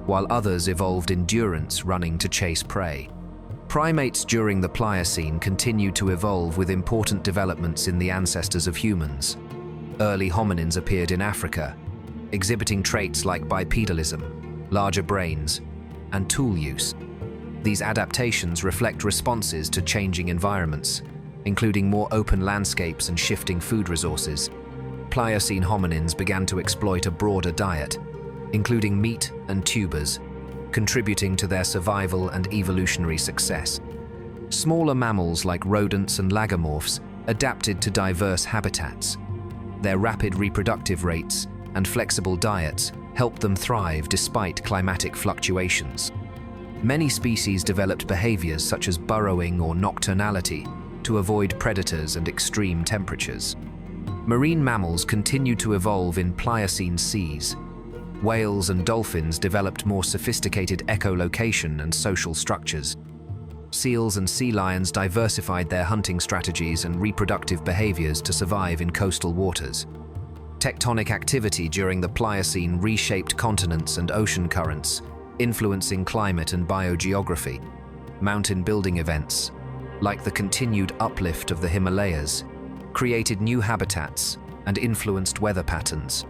while others evolved endurance running to chase prey. Primates during the Pliocene continued to evolve with important developments in the ancestors of humans. Early hominins appeared in Africa, exhibiting traits like bipedalism, larger brains, and tool use. These adaptations reflect responses to changing environments, including more open landscapes and shifting food resources. Pliocene hominins began to exploit a broader diet, including meat and tubers, contributing to their survival and evolutionary success. Smaller mammals like rodents and lagomorphs adapted to diverse habitats. Their rapid reproductive rates and flexible diets helped them thrive despite climatic fluctuations. Many species developed behaviors such as burrowing or nocturnality to avoid predators and extreme temperatures. Marine mammals continued to evolve in Pliocene seas. Whales and dolphins developed more sophisticated echolocation and social structures. Seals and sea lions diversified their hunting strategies and reproductive behaviors to survive in coastal waters. Tectonic activity during the Pliocene reshaped continents and ocean currents, influencing climate and biogeography. Mountain building events, like the continued uplift of the Himalayas, created new habitats and influenced weather patterns.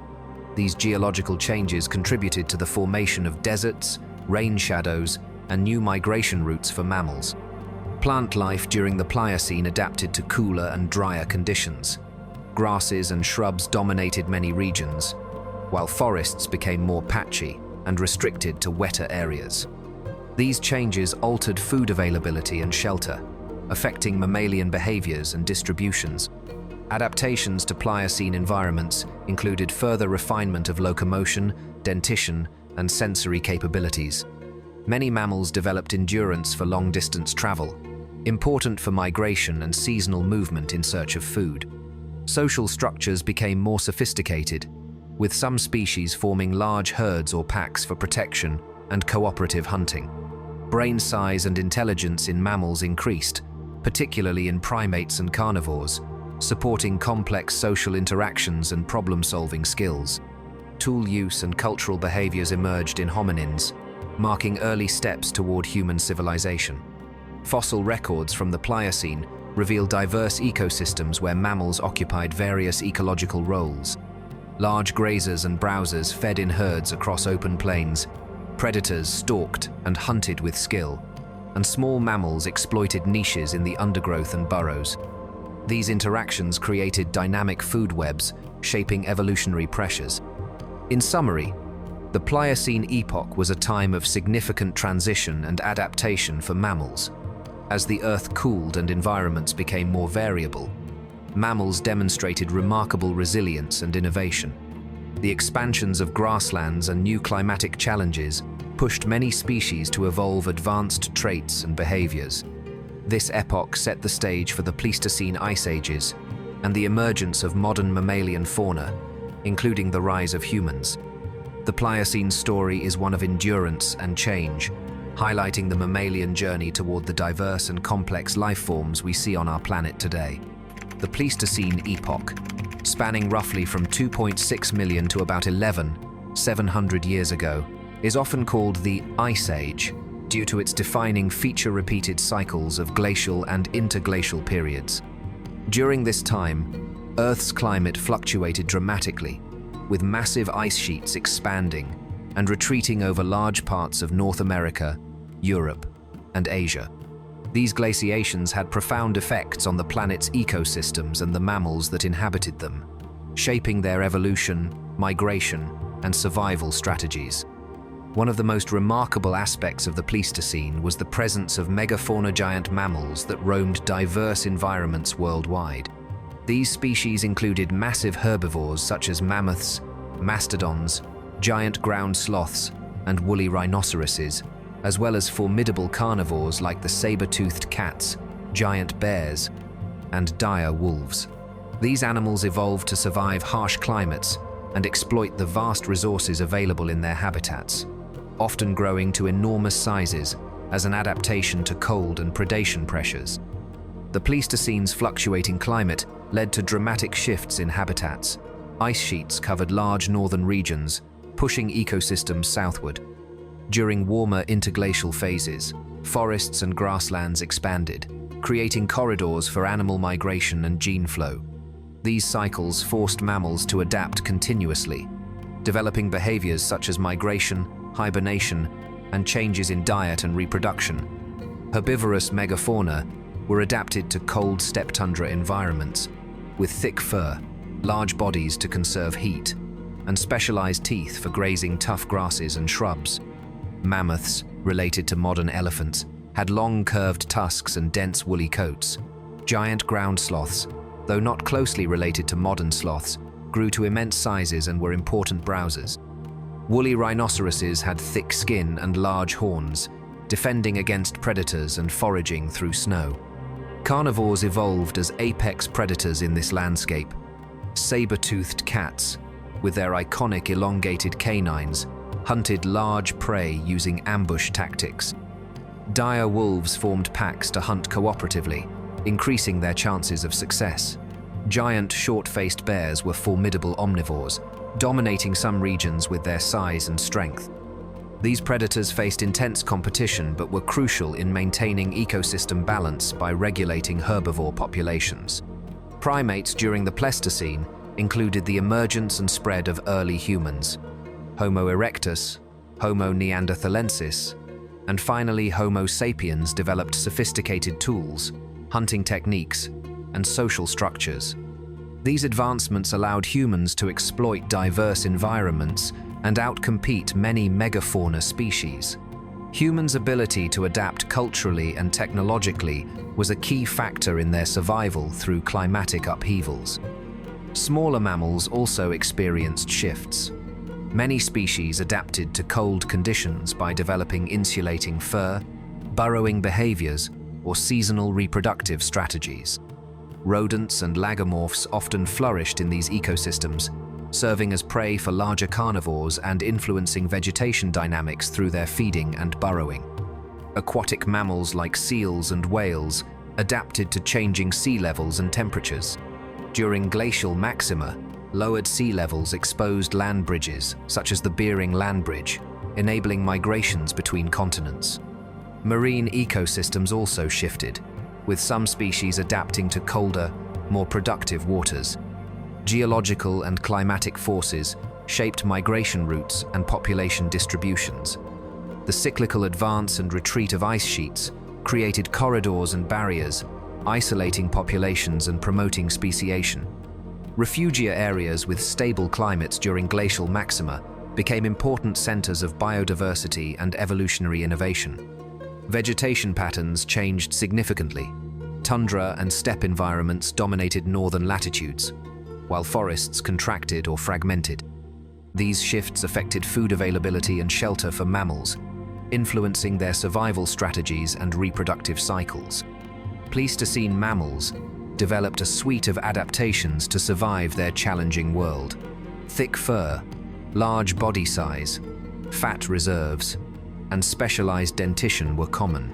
These geological changes contributed to the formation of deserts, rain shadows, and new migration routes for mammals. Plant life during the Pliocene adapted to cooler and drier conditions. Grasses and shrubs dominated many regions, while forests became more patchy and restricted to wetter areas. These changes altered food availability and shelter, affecting mammalian behaviors and distributions. Adaptations to Pliocene environments included further refinement of locomotion, dentition, and sensory capabilities. Many mammals developed endurance for long-distance travel, important for migration and seasonal movement in search of food. Social structures became more sophisticated, with some species forming large herds or packs for protection and cooperative hunting. Brain size and intelligence in mammals increased, particularly in primates and carnivores, supporting complex social interactions and problem-solving skills. Tool use and cultural behaviors emerged in hominins, marking early steps toward human civilization. Fossil records from the Pliocene reveal diverse ecosystems where mammals occupied various ecological roles. Large grazers and browsers fed in herds across open plains. Predators stalked and hunted with skill, and small mammals exploited niches in the undergrowth and burrows. These interactions created dynamic food webs, shaping evolutionary pressures. In summary, the Pliocene epoch was a time of significant transition and adaptation for mammals. As the Earth cooled and environments became more variable, mammals demonstrated remarkable resilience and innovation. The expansions of grasslands and new climatic challenges pushed many species to evolve advanced traits and behaviors. This epoch set the stage for the Pleistocene ice ages and the emergence of modern mammalian fauna, including the rise of humans. The Pliocene story is one of endurance and change, highlighting the mammalian journey toward the diverse and complex life forms we see on our planet today. The Pleistocene epoch, spanning roughly from 2.6 million to about 700 years ago, is often called the Ice Age due to its defining feature-repeated cycles of glacial and interglacial periods. During this time, Earth's climate fluctuated dramatically, with massive ice sheets expanding and retreating over large parts of North America, Europe, and Asia. These glaciations had profound effects on the planet's ecosystems and the mammals that inhabited them, shaping their evolution, migration, and survival strategies. One of the most remarkable aspects of the Pleistocene was the presence of megafauna giant mammals that roamed diverse environments worldwide. These species included massive herbivores such as mammoths, mastodons, giant ground sloths, and woolly rhinoceroses, as well as formidable carnivores like the saber-toothed cats, giant bears, and dire wolves. These animals evolved to survive harsh climates and exploit the vast resources available in their habitats, often growing to enormous sizes as an adaptation to cold and predation pressures. The Pleistocene's fluctuating climate led to dramatic shifts in habitats. Ice sheets covered large northern regions, pushing ecosystems southward. During warmer interglacial phases, forests and grasslands expanded, creating corridors for animal migration and gene flow. These cycles forced mammals to adapt continuously, developing behaviors such as migration, hibernation, and changes in diet and reproduction. Herbivorous megafauna were adapted to cold steppe tundra environments, with thick fur, large bodies to conserve heat, and specialized teeth for grazing tough grasses and shrubs. Mammoths, related to modern elephants, had long curved tusks and dense woolly coats. Giant ground sloths, though not closely related to modern sloths, grew to immense sizes and were important browsers. Woolly rhinoceroses had thick skin and large horns, defending against predators and foraging through snow. Carnivores evolved as apex predators in this landscape. Saber-toothed cats, with their iconic elongated canines, hunted large prey using ambush tactics. Dire wolves formed packs to hunt cooperatively, increasing their chances of success. Giant short-faced bears were formidable omnivores, dominating some regions with their size and strength. These predators faced intense competition but were crucial in maintaining ecosystem balance by regulating herbivore populations. Primates during the Pleistocene included the emergence and spread of early humans, Homo erectus, Homo neanderthalensis, and finally Homo sapiens developed sophisticated tools, hunting techniques, and social structures. These advancements allowed humans to exploit diverse environments and outcompete many megafauna species. Humans' ability to adapt culturally and technologically was a key factor in their survival through climatic upheavals. Smaller mammals also experienced shifts. Many species adapted to cold conditions by developing insulating fur, burrowing behaviors, or seasonal reproductive strategies. Rodents and lagomorphs often flourished in these ecosystems, serving as prey for larger carnivores and influencing vegetation dynamics through their feeding and burrowing. Aquatic mammals like seals and whales adapted to changing sea levels and temperatures. During glacial maxima, lowered sea levels exposed land bridges, such as the Bering Land Bridge, enabling migrations between continents. Marine ecosystems also shifted, with some species adapting to colder, more productive waters. Geological and climatic forces shaped migration routes and population distributions. The cyclical advance and retreat of ice sheets created corridors and barriers, isolating populations and promoting speciation. Refugia areas with stable climates during glacial maxima became important centers of biodiversity and evolutionary innovation. Vegetation patterns changed significantly. Tundra and steppe environments dominated northern latitudes, while forests contracted or fragmented. These shifts affected food availability and shelter for mammals, influencing their survival strategies and reproductive cycles. Pleistocene mammals developed a suite of adaptations to survive their challenging world. Thick fur, large body size, fat reserves, and specialized dentition were common.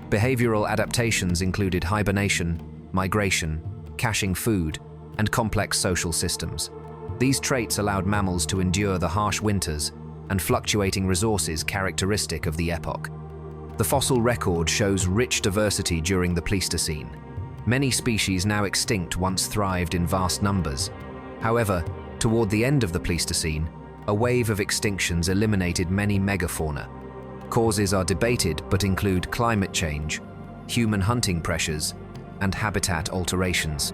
Behavioral adaptations included hibernation, migration, caching food, and complex social systems. These traits allowed mammals to endure the harsh winters and fluctuating resources characteristic of the epoch. The fossil record shows rich diversity during the Pleistocene. Many species now extinct once thrived in vast numbers. However, toward the end of the Pleistocene, a wave of extinctions eliminated many megafauna. Causes are debated but include climate change, human hunting pressures, and habitat alterations.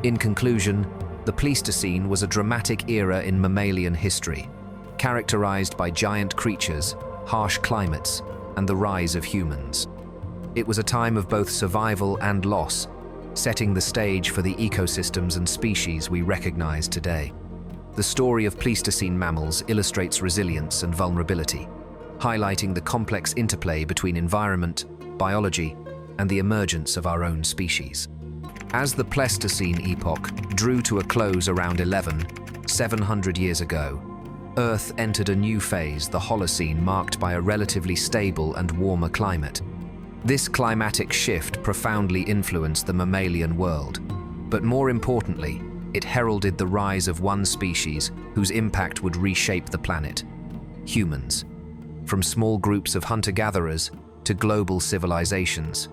In conclusion, the Pleistocene was a dramatic era in mammalian history. characterized by giant creatures, harsh climates, and the rise of humans. It was a time of both survival and loss, setting the stage for the ecosystems and species we recognize today. The story of Pleistocene mammals illustrates resilience and vulnerability, highlighting the complex interplay between environment, biology, and the emergence of our own species. As the Pleistocene epoch drew to a close around 700 years ago, Earth entered a new phase, the Holocene, marked by a relatively stable and warmer climate. This climatic shift profoundly influenced the mammalian world, but more importantly, it heralded the rise of one species whose impact would reshape the planet: humans. From small groups of hunter-gatherers to global civilizations,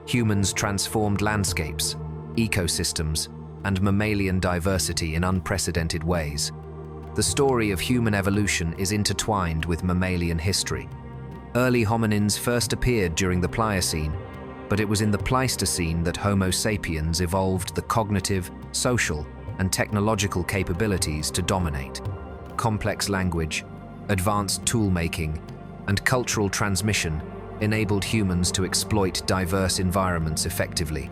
humans transformed landscapes, ecosystems, and mammalian diversity in unprecedented ways. The story of human evolution is intertwined with mammalian history. Early hominins first appeared during the Pliocene, but it was in the Pleistocene that Homo sapiens evolved the cognitive, social, and technological capabilities to dominate. Complex language, advanced tool-making, and cultural transmission enabled humans to exploit diverse environments effectively.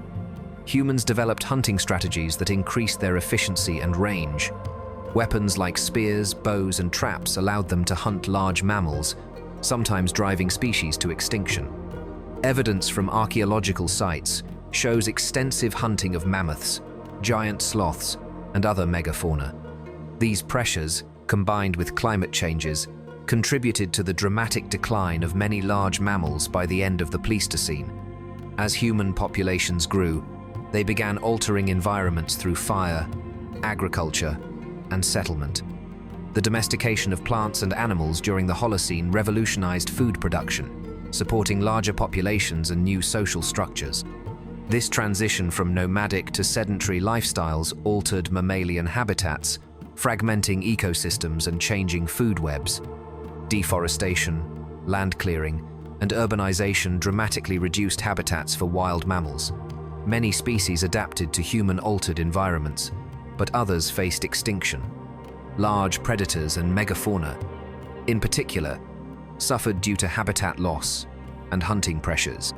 Humans developed hunting strategies that increased their efficiency and range. Weapons like spears, bows, and traps allowed them to hunt large mammals, sometimes driving species to extinction. Evidence from archaeological sites shows extensive hunting of mammoths, giant sloths, and other megafauna. These pressures, combined with climate changes, contributed to the dramatic decline of many large mammals by the end of the Pleistocene. As human populations grew, they began altering environments through fire, agriculture, and settlement. The domestication of plants and animals during the Holocene revolutionized food production, supporting larger populations and new social structures. This transition from nomadic to sedentary lifestyles altered mammalian habitats, fragmenting ecosystems and changing food webs. Deforestation, land clearing, and urbanization dramatically reduced habitats for wild mammals. Many species adapted to human-altered environments, but others faced extinction. Large predators and megafauna, in particular, suffered due to habitat loss and hunting pressures.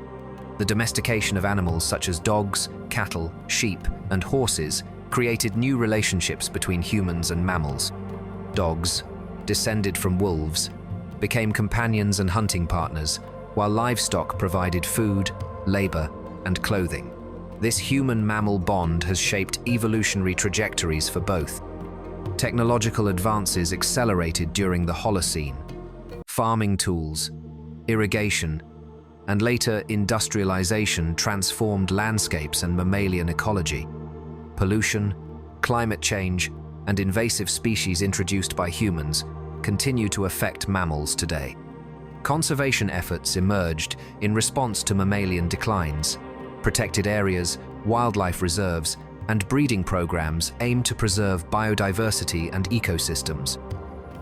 The domestication of animals such as dogs, cattle, sheep, and horses created new relationships between humans and mammals. Dogs, descended from wolves, became companions and hunting partners, while livestock provided food, labor, and clothing. This human-mammal bond has shaped evolutionary trajectories for both. Technological advances accelerated during the Holocene. Farming tools, irrigation, and later industrialization transformed landscapes and mammalian ecology. Pollution, climate change, and invasive species introduced by humans continue to affect mammals today. Conservation efforts emerged in response to mammalian declines. Protected areas, wildlife reserves, and breeding programs aim to preserve biodiversity and ecosystems.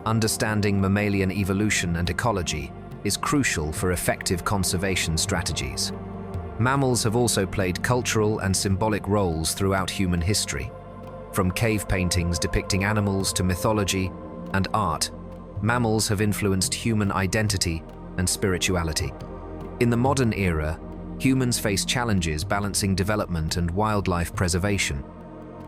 Understanding mammalian evolution and ecology is crucial for effective conservation strategies. Mammals have also played cultural and symbolic roles throughout human history. From cave paintings depicting animals to mythology and art, mammals have influenced human identity and spirituality. In the modern era, humans face challenges balancing development and wildlife preservation.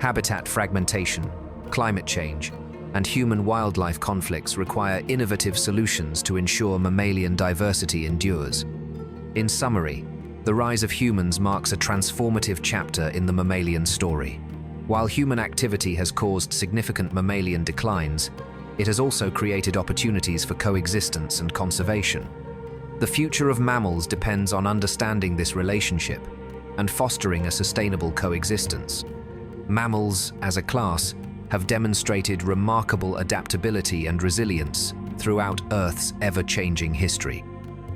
Habitat fragmentation, climate change, and human-wildlife conflicts require innovative solutions to ensure mammalian diversity endures. In summary, the rise of humans marks a transformative chapter in the mammalian story. While human activity has caused significant mammalian declines, it has also created opportunities for coexistence and conservation. The future of mammals depends on understanding this relationship and fostering a sustainable coexistence. Mammals, as a class, have demonstrated remarkable adaptability and resilience throughout Earth's ever-changing history.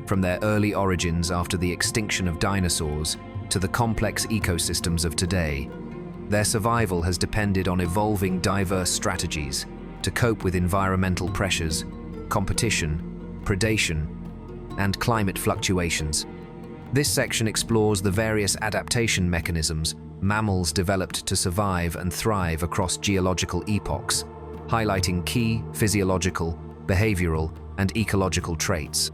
From their early origins after the extinction of dinosaurs to the complex ecosystems of today, their survival has depended on evolving diverse strategies to cope with environmental pressures, competition, predation, and climate fluctuations. This section explores the various adaptation mechanisms mammals developed to survive and thrive across geological epochs, highlighting key physiological behavioral, and ecological traits.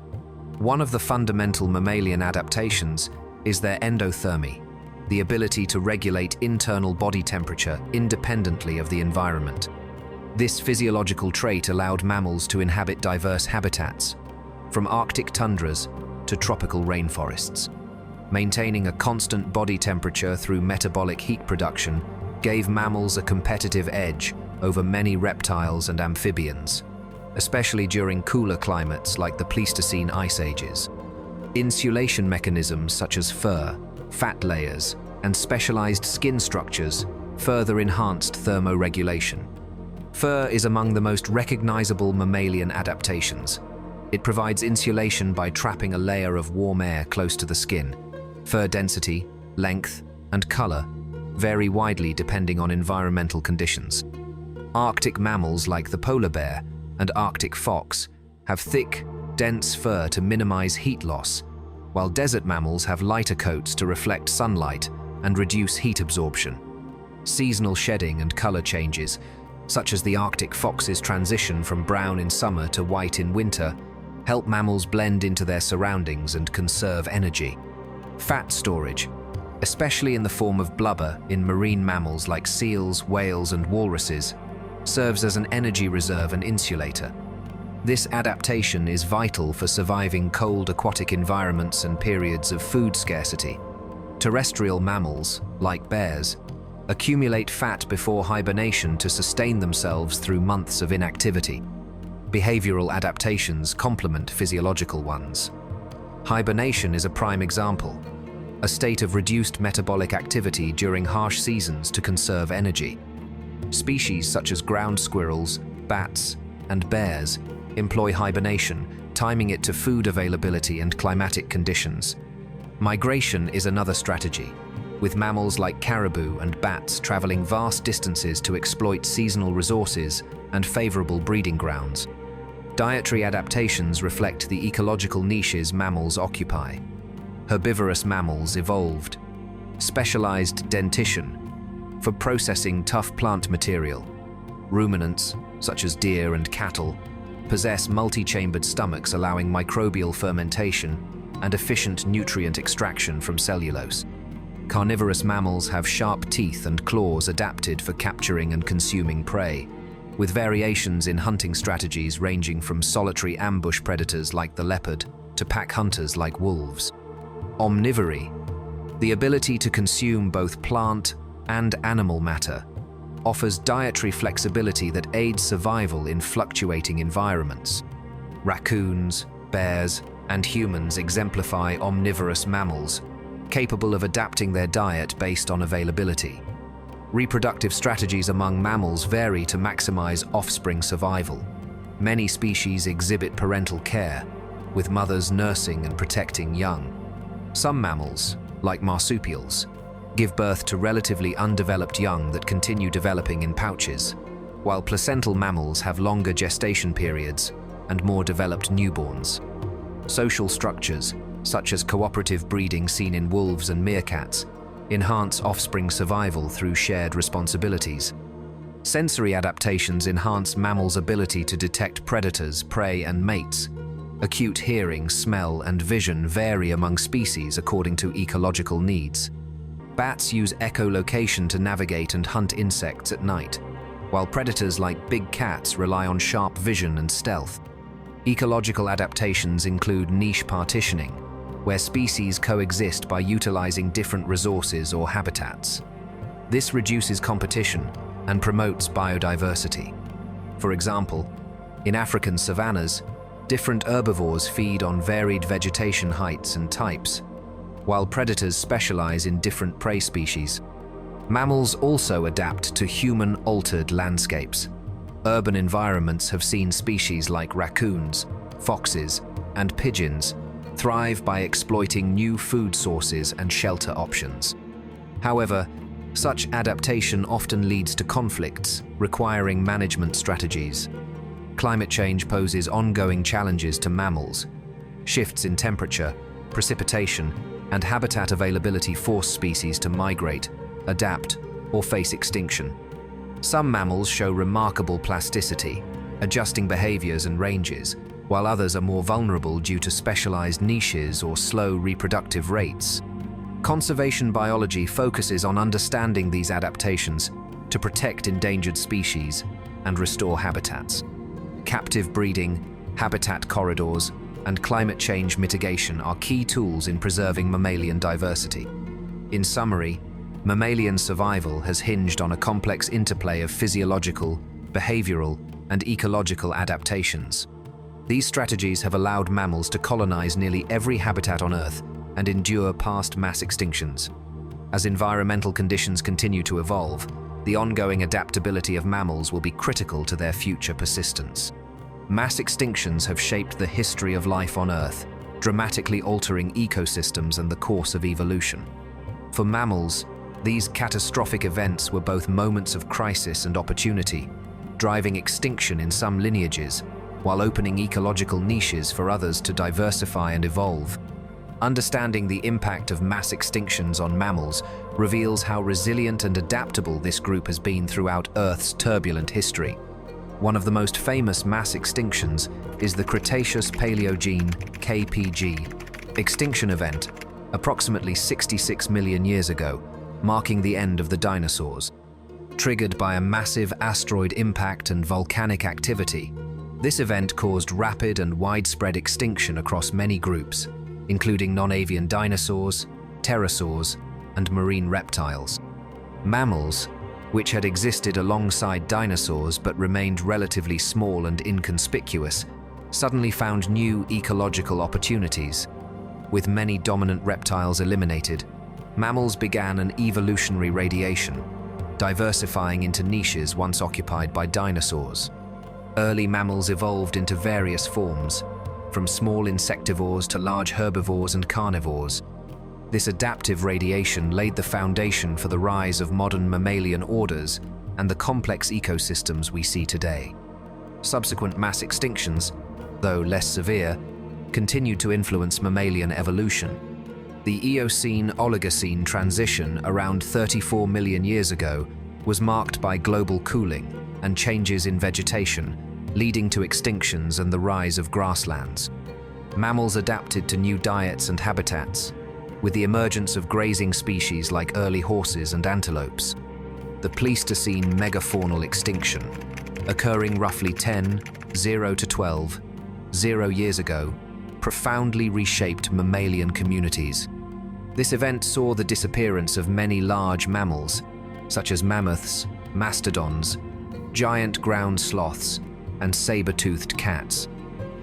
One of the fundamental mammalian adaptations is their endothermy, the ability to regulate internal body temperature independently of the environment. This physiological trait allowed mammals to inhabit diverse habitats, from Arctic tundras to tropical rainforests. Maintaining a constant body temperature through metabolic heat production gave mammals a competitive edge over many reptiles and amphibians, especially during cooler climates like the Pleistocene ice ages. Insulation mechanisms such as fur, fat layers, and specialized skin structures further enhanced thermoregulation. Fur is among the most recognizable mammalian adaptations. It provides insulation by trapping a layer of warm air close to the skin. Fur density, length, and color vary widely depending on environmental conditions. Arctic mammals like the polar bear and Arctic fox have thick, dense fur to minimize heat loss, while desert mammals have lighter coats to reflect sunlight and reduce heat absorption. Seasonal shedding and color changes, such as the Arctic fox's transition from brown in summer to white in winter, help mammals blend into their surroundings and conserve energy. Fat storage, especially in the form of blubber in marine mammals like seals, whales, and walruses, serves as an energy reserve and insulator. This adaptation is vital for surviving cold aquatic environments and periods of food scarcity. Terrestrial mammals, like bears, accumulate fat before hibernation to sustain themselves through months of inactivity. Behavioral adaptations complement physiological ones. Hibernation is a prime example, a state of reduced metabolic activity during harsh seasons to conserve energy. Species such as ground squirrels, bats, and bears employ hibernation, timing it to food availability and climatic conditions. Migration is another strategy, with mammals like caribou and bats traveling vast distances to exploit seasonal resources and favorable breeding grounds. Dietary adaptations reflect the ecological niches mammals occupy. Herbivorous mammals evolved specialized dentition for processing tough plant material. Ruminants, such as deer and cattle, possess multi-chambered stomachs allowing microbial fermentation and efficient nutrient extraction from cellulose. Carnivorous mammals have sharp teeth and claws adapted for capturing and consuming prey, with variations in hunting strategies ranging from solitary ambush predators like the leopard to pack hunters like wolves. Omnivory, the ability to consume both plant and animal matter, offers dietary flexibility that aids survival in fluctuating environments. Raccoons, bears, and humans exemplify omnivorous mammals, capable of adapting their diet based on availability. Reproductive strategies among mammals vary to maximize offspring survival. Many species exhibit parental care, with mothers nursing and protecting young. Some mammals, like marsupials, give birth to relatively undeveloped young that continue developing in pouches, while placental mammals have longer gestation periods and more developed newborns. Social structures, such as cooperative breeding seen in wolves and meerkats, enhance offspring survival through shared responsibilities. Sensory adaptations enhance mammals' ability to detect predators, prey, and mates. Acute hearing, smell, and vision vary among species according to ecological needs. Bats use echolocation to navigate and hunt insects at night, while predators like big cats rely on sharp vision and stealth. Ecological adaptations include niche partitioning, where species coexist by utilizing different resources or habitats. This reduces competition and promotes biodiversity. For example, in African savannas, different herbivores feed on varied vegetation heights and types, while predators specialize in different prey species. Mammals also adapt to human-altered landscapes. Urban environments have seen species like raccoons, foxes, and pigeons thrive by exploiting new food sources and shelter options. However, such adaptation often leads to conflicts, requiring management strategies. Climate change poses ongoing challenges to mammals. Shifts in temperature, precipitation, and habitat availability force species to migrate, adapt, or face extinction. Some mammals show remarkable plasticity, adjusting behaviors and ranges, while others are more vulnerable due to specialized niches or slow reproductive rates. Conservation biology focuses on understanding these adaptations to protect endangered species and restore habitats. Captive breeding, habitat corridors, and climate change mitigation are key tools in preserving mammalian diversity. In summary, mammalian survival has hinged on a complex interplay of physiological, behavioral, and ecological adaptations. These strategies have allowed mammals to colonize nearly every habitat on Earth and endure past mass extinctions. As environmental conditions continue to evolve, the ongoing adaptability of mammals will be critical to their future persistence. Mass extinctions have shaped the history of life on Earth, dramatically altering ecosystems and the course of evolution. For mammals, these catastrophic events were both moments of crisis and opportunity, driving extinction in some lineages, while opening ecological niches for others to diversify and evolve. Understanding the impact of mass extinctions on mammals reveals how resilient and adaptable this group has been throughout Earth's turbulent history. One of the most famous mass extinctions is the Cretaceous Paleogene (KPG) extinction event, approximately 66 million years ago, marking the end of the dinosaurs. Triggered by a massive asteroid impact and volcanic activity, this event caused rapid and widespread extinction across many groups, including non-avian dinosaurs, pterosaurs, and marine reptiles. Mammals, which had existed alongside dinosaurs but remained relatively small and inconspicuous, suddenly found new ecological opportunities. With many dominant reptiles eliminated, mammals began an evolutionary radiation, diversifying into niches once occupied by dinosaurs. Early mammals evolved into various forms, from small insectivores to large herbivores and carnivores. This adaptive radiation laid the foundation for the rise of modern mammalian orders and the complex ecosystems we see today. Subsequent mass extinctions, though less severe, continued to influence mammalian evolution. The Eocene-Oligocene transition around 34 million years ago was marked by global cooling and changes in vegetation, leading to extinctions and the rise of grasslands. Mammals adapted to new diets and habitats, with the emergence of grazing species like early horses and antelopes. The Pleistocene megafaunal extinction, occurring roughly 0 to 12 years ago, profoundly reshaped mammalian communities. This event saw the disappearance of many large mammals, such as mammoths, mastodons, giant ground sloths, and saber-toothed cats.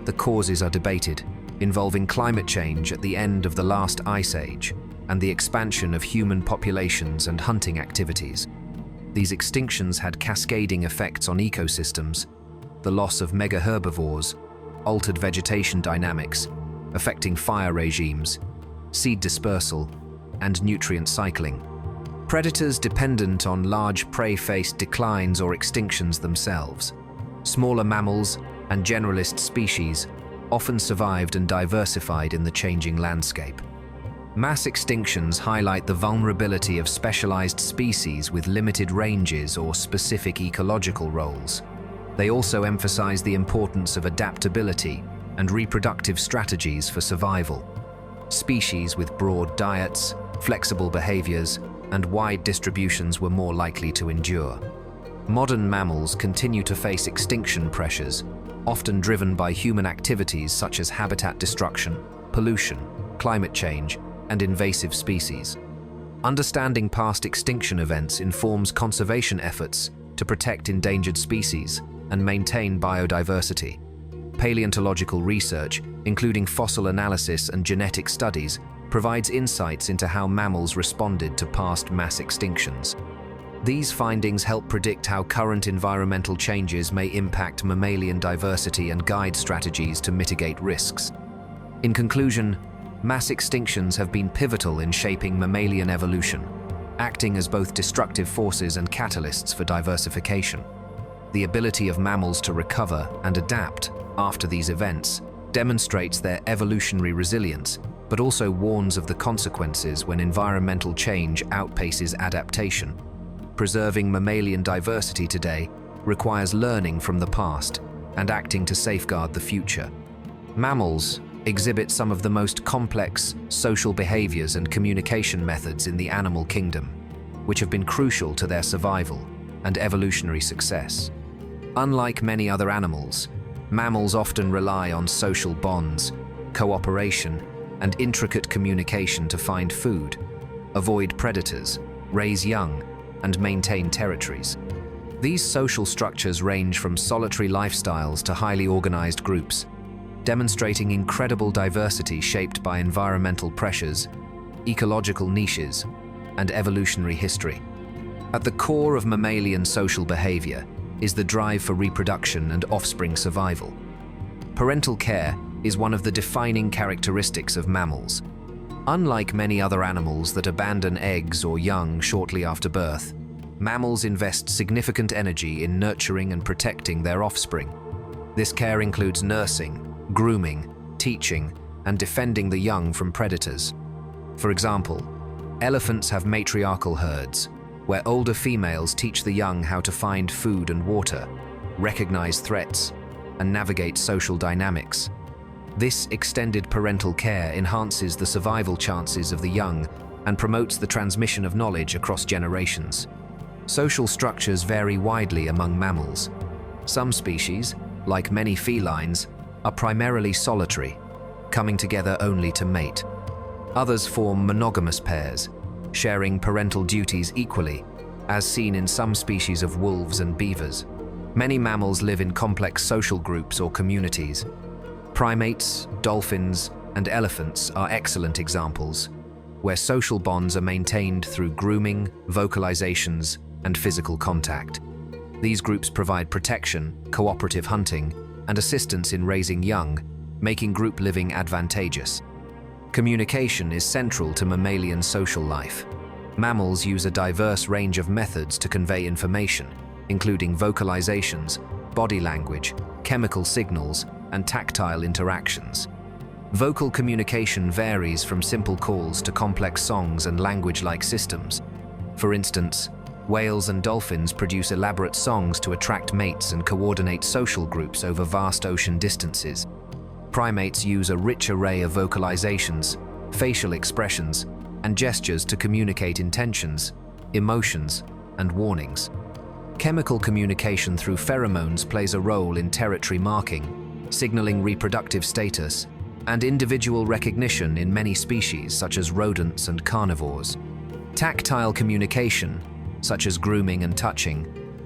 The causes are debated, involving climate change at the end of the last ice age and the expansion of human populations and hunting activities. These extinctions had cascading effects on ecosystems, the loss of mega-herbivores, altered vegetation dynamics, affecting fire regimes, seed dispersal, and nutrient cycling. Predators dependent on large prey faced declines or extinctions themselves. Smaller mammals and generalist species often survived and diversified in the changing landscape. Mass extinctions highlight the vulnerability of specialized species with limited ranges or specific ecological roles. They also emphasize the importance of adaptability and reproductive strategies for survival. Species with broad diets, flexible behaviors, and wide distributions were more likely to endure. Modern mammals continue to face extinction pressures, often driven by human activities such as habitat destruction, pollution, climate change, and invasive species. Understanding past extinction events informs conservation efforts to protect endangered species and maintain biodiversity. Paleontological research, including fossil analysis and genetic studies, provides insights into how mammals responded to past mass extinctions. These findings help predict how current environmental changes may impact mammalian diversity and guide strategies to mitigate risks. In conclusion, mass extinctions have been pivotal in shaping mammalian evolution, acting as both destructive forces and catalysts for diversification. The ability of mammals to recover and adapt after these events demonstrates their evolutionary resilience, but also warns of the consequences when environmental change outpaces adaptation. Preserving mammalian diversity today requires learning from the past and acting to safeguard the future. Mammals exhibit some of the most complex social behaviors and communication methods in the animal kingdom, which have been crucial to their survival and evolutionary success. Unlike many other animals, mammals often rely on social bonds, cooperation, and intricate communication to find food, avoid predators, raise young, and maintain territories. These social structures range from solitary lifestyles to highly organized groups, demonstrating incredible diversity shaped by environmental pressures, ecological niches, and evolutionary history. At the core of mammalian social behavior is the drive for reproduction and offspring survival. Parental care is one of the defining characteristics of mammals. Unlike many other animals that abandon eggs or young shortly after birth, mammals invest significant energy in nurturing and protecting their offspring. This care includes nursing, grooming, teaching, and defending the young from predators. For example, elephants have matriarchal herds, where older females teach the young how to find food and water, recognize threats, and navigate social dynamics. This extended parental care enhances the survival chances of the young and promotes the transmission of knowledge across generations. Social structures vary widely among mammals. Some species, like many felines, are primarily solitary, coming together only to mate. Others form monogamous pairs, sharing parental duties equally, as seen in some species of wolves and beavers. Many mammals live in complex social groups or communities. Primates, dolphins, and elephants are excellent examples, where social bonds are maintained through grooming, vocalizations, and physical contact. These groups provide protection, cooperative hunting, and assistance in raising young, making group living advantageous. Communication is central to mammalian social life. Mammals use a diverse range of methods to convey information, including vocalizations, body language, chemical signals, and tactile interactions. Vocal communication varies from simple calls to complex songs and language-like systems. For instance, whales and dolphins produce elaborate songs to attract mates and coordinate social groups over vast ocean distances. Primates use a rich array of vocalizations, facial expressions, and gestures to communicate intentions, emotions, and warnings. Chemical communication through pheromones plays a role in territory marking, signaling reproductive status, and individual recognition in many species such as rodents and carnivores. Tactile communication, such as grooming and touching,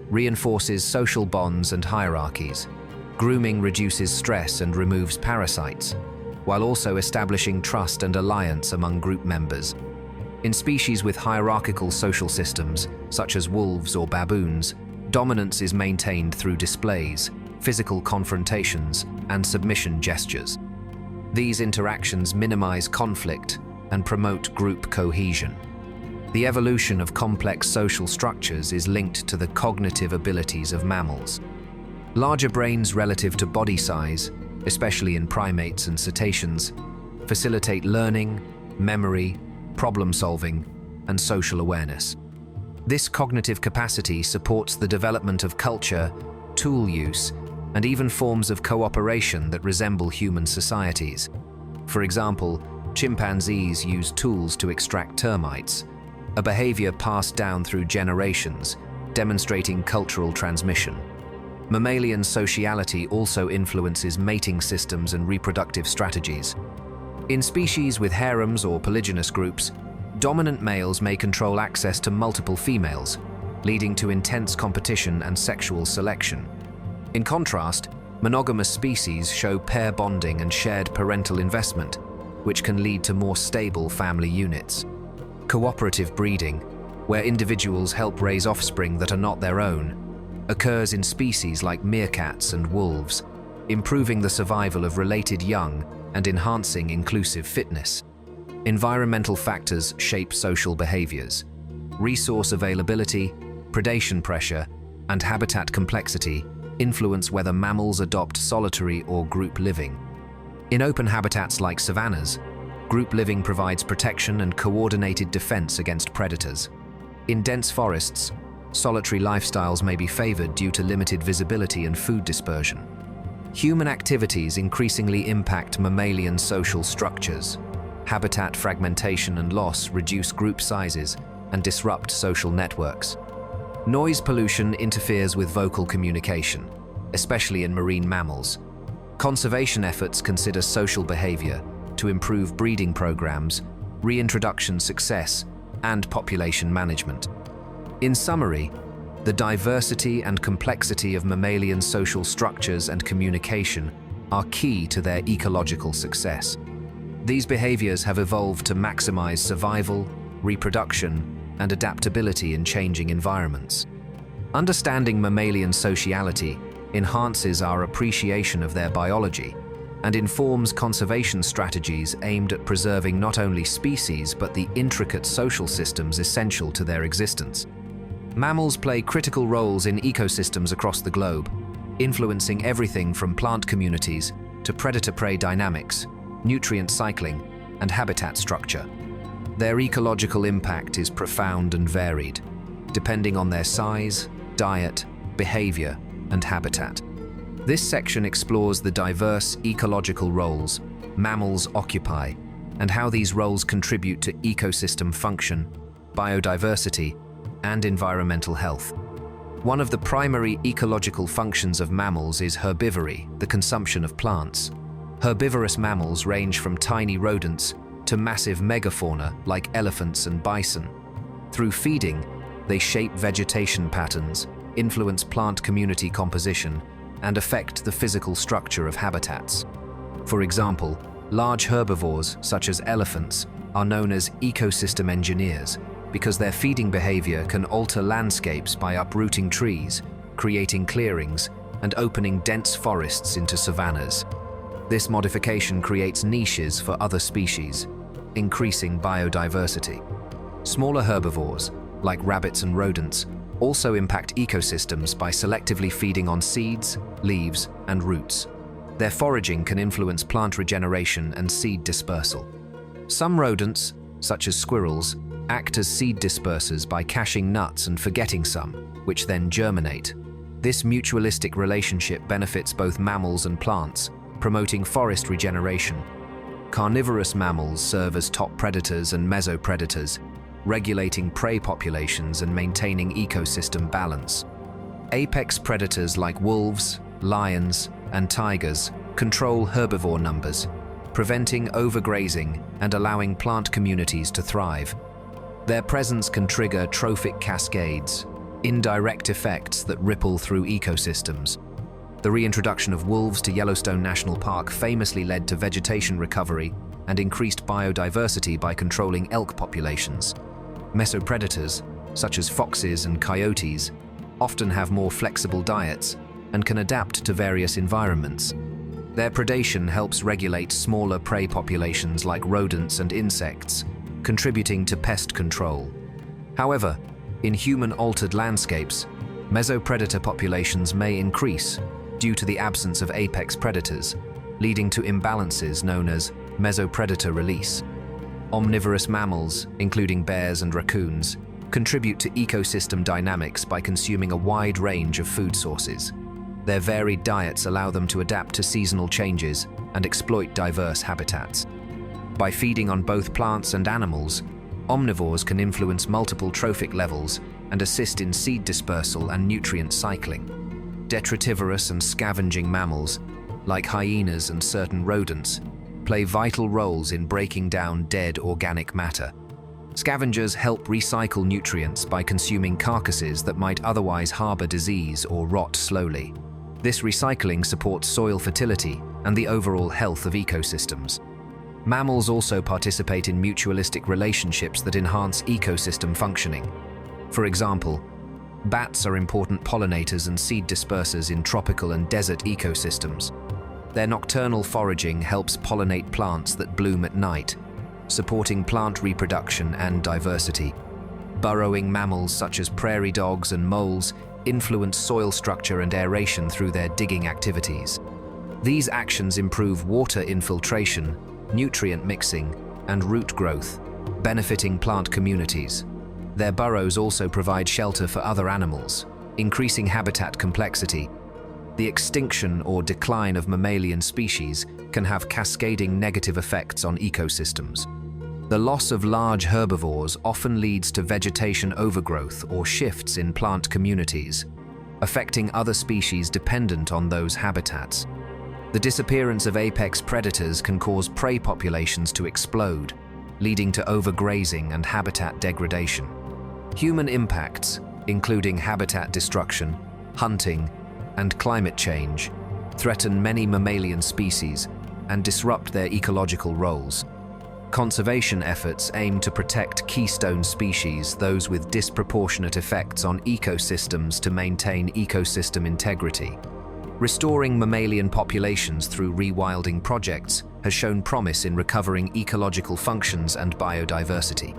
reinforces social bonds and hierarchies. Grooming reduces stress and removes parasites, while also establishing trust and alliance among group members. In species with hierarchical social systems, such as wolves or baboons, dominance is maintained through displays, physical confrontations, and submission gestures. These interactions minimize conflict and promote group cohesion. The evolution of complex social structures is linked to the cognitive abilities of mammals. Larger brains relative to body size, especially in primates and cetaceans, facilitate learning, memory, problem-solving, and social awareness. This cognitive capacity supports the development of culture, tool use, and even forms of cooperation that resemble human societies. For example, chimpanzees use tools to extract termites, a behavior passed down through generations, demonstrating cultural transmission. Mammalian sociality also influences mating systems and reproductive strategies. In species with harems or polygynous groups, dominant males may control access to multiple females, leading to intense competition and sexual selection. In contrast, monogamous species show pair bonding and shared parental investment, which can lead to more stable family units. Cooperative breeding, where individuals help raise offspring that are not their own, occurs in species like meerkats and wolves, improving the survival of related young and enhancing inclusive fitness. Environmental factors shape social behaviors. Resource availability, predation pressure, and habitat complexity influence whether mammals adopt solitary or group living. In open habitats like savannas, group living provides protection and coordinated defense against predators. In dense forests, solitary lifestyles may be favored due to limited visibility and food dispersion. Human activities increasingly impact mammalian social structures. Habitat fragmentation and loss reduce group sizes and disrupt social networks. Noise pollution interferes with vocal communication, especially in marine mammals. Conservation efforts consider social behavior to improve breeding programs, reintroduction success, and population management. In summary, the diversity and complexity of mammalian social structures and communication are key to their ecological success. These behaviors have evolved to maximize survival, reproduction, and adaptability in changing environments. Understanding mammalian sociality enhances our appreciation of their biology and informs conservation strategies aimed at preserving not only species but the intricate social systems essential to their existence. Mammals play critical roles in ecosystems across the globe, influencing everything from plant communities to predator-prey dynamics, nutrient cycling, and habitat structure. Their ecological impact is profound and varied, depending on their size, diet, behavior, and habitat. This section explores the diverse ecological roles mammals occupy and how these roles contribute to ecosystem function, biodiversity, and environmental health. One of the primary ecological functions of mammals is herbivory, the consumption of plants. Herbivorous mammals range from tiny rodents to massive megafauna like elephants and bison. Through feeding, they shape vegetation patterns, influence plant community composition, and affect the physical structure of habitats. For example, large herbivores, such as elephants, are known as ecosystem engineers because their feeding behavior can alter landscapes by uprooting trees, creating clearings, and opening dense forests into savannas. This modification creates niches for other species, increasing biodiversity. Smaller herbivores, like rabbits and rodents, also impact ecosystems by selectively feeding on seeds, leaves, and roots. Their foraging can influence plant regeneration and seed dispersal. Some rodents, such as squirrels, act as seed dispersers by caching nuts and forgetting some, which then germinate. This mutualistic relationship benefits both mammals and plants, promoting forest regeneration. Carnivorous mammals serve as top predators and mesopredators, regulating prey populations and maintaining ecosystem balance. Apex predators like wolves, lions, and tigers control herbivore numbers, preventing overgrazing and allowing plant communities to thrive. Their presence can trigger trophic cascades, indirect effects that ripple through ecosystems. The reintroduction of wolves to Yellowstone National Park famously led to vegetation recovery and increased biodiversity by controlling elk populations. Mesopredators, such as foxes and coyotes, often have more flexible diets and can adapt to various environments. Their predation helps regulate smaller prey populations like rodents and insects, contributing to pest control. However, in human-altered landscapes, mesopredator populations may increase due to the absence of apex predators, leading to imbalances known as mesopredator release. Omnivorous mammals, including bears and raccoons, contribute to ecosystem dynamics by consuming a wide range of food sources. Their varied diets allow them to adapt to seasonal changes and exploit diverse habitats. By feeding on both plants and animals, omnivores can influence multiple trophic levels and assist in seed dispersal and nutrient cycling. Detritivorous and scavenging mammals, like hyenas and certain rodents, play vital roles in breaking down dead organic matter. Scavengers help recycle nutrients by consuming carcasses that might otherwise harbor disease or rot slowly. This recycling supports soil fertility and the overall health of ecosystems. Mammals also participate in mutualistic relationships that enhance ecosystem functioning. For example, bats are important pollinators and seed dispersers in tropical and desert ecosystems. Their nocturnal foraging helps pollinate plants that bloom at night, supporting plant reproduction and diversity. Burrowing mammals such as prairie dogs and moles influence soil structure and aeration through their digging activities. These actions improve water infiltration, nutrient mixing, and root growth, benefiting plant communities. Their burrows also provide shelter for other animals, increasing habitat complexity. The extinction or decline of mammalian species can have cascading negative effects on ecosystems. The loss of large herbivores often leads to vegetation overgrowth or shifts in plant communities, affecting other species dependent on those habitats. The disappearance of apex predators can cause prey populations to explode, leading to overgrazing and habitat degradation. Human impacts, including habitat destruction, hunting, and climate change, threaten many mammalian species and disrupt their ecological roles. Conservation efforts aim to protect keystone species, those with disproportionate effects on ecosystems, to maintain ecosystem integrity. Restoring mammalian populations through rewilding projects has shown promise in recovering ecological functions and biodiversity.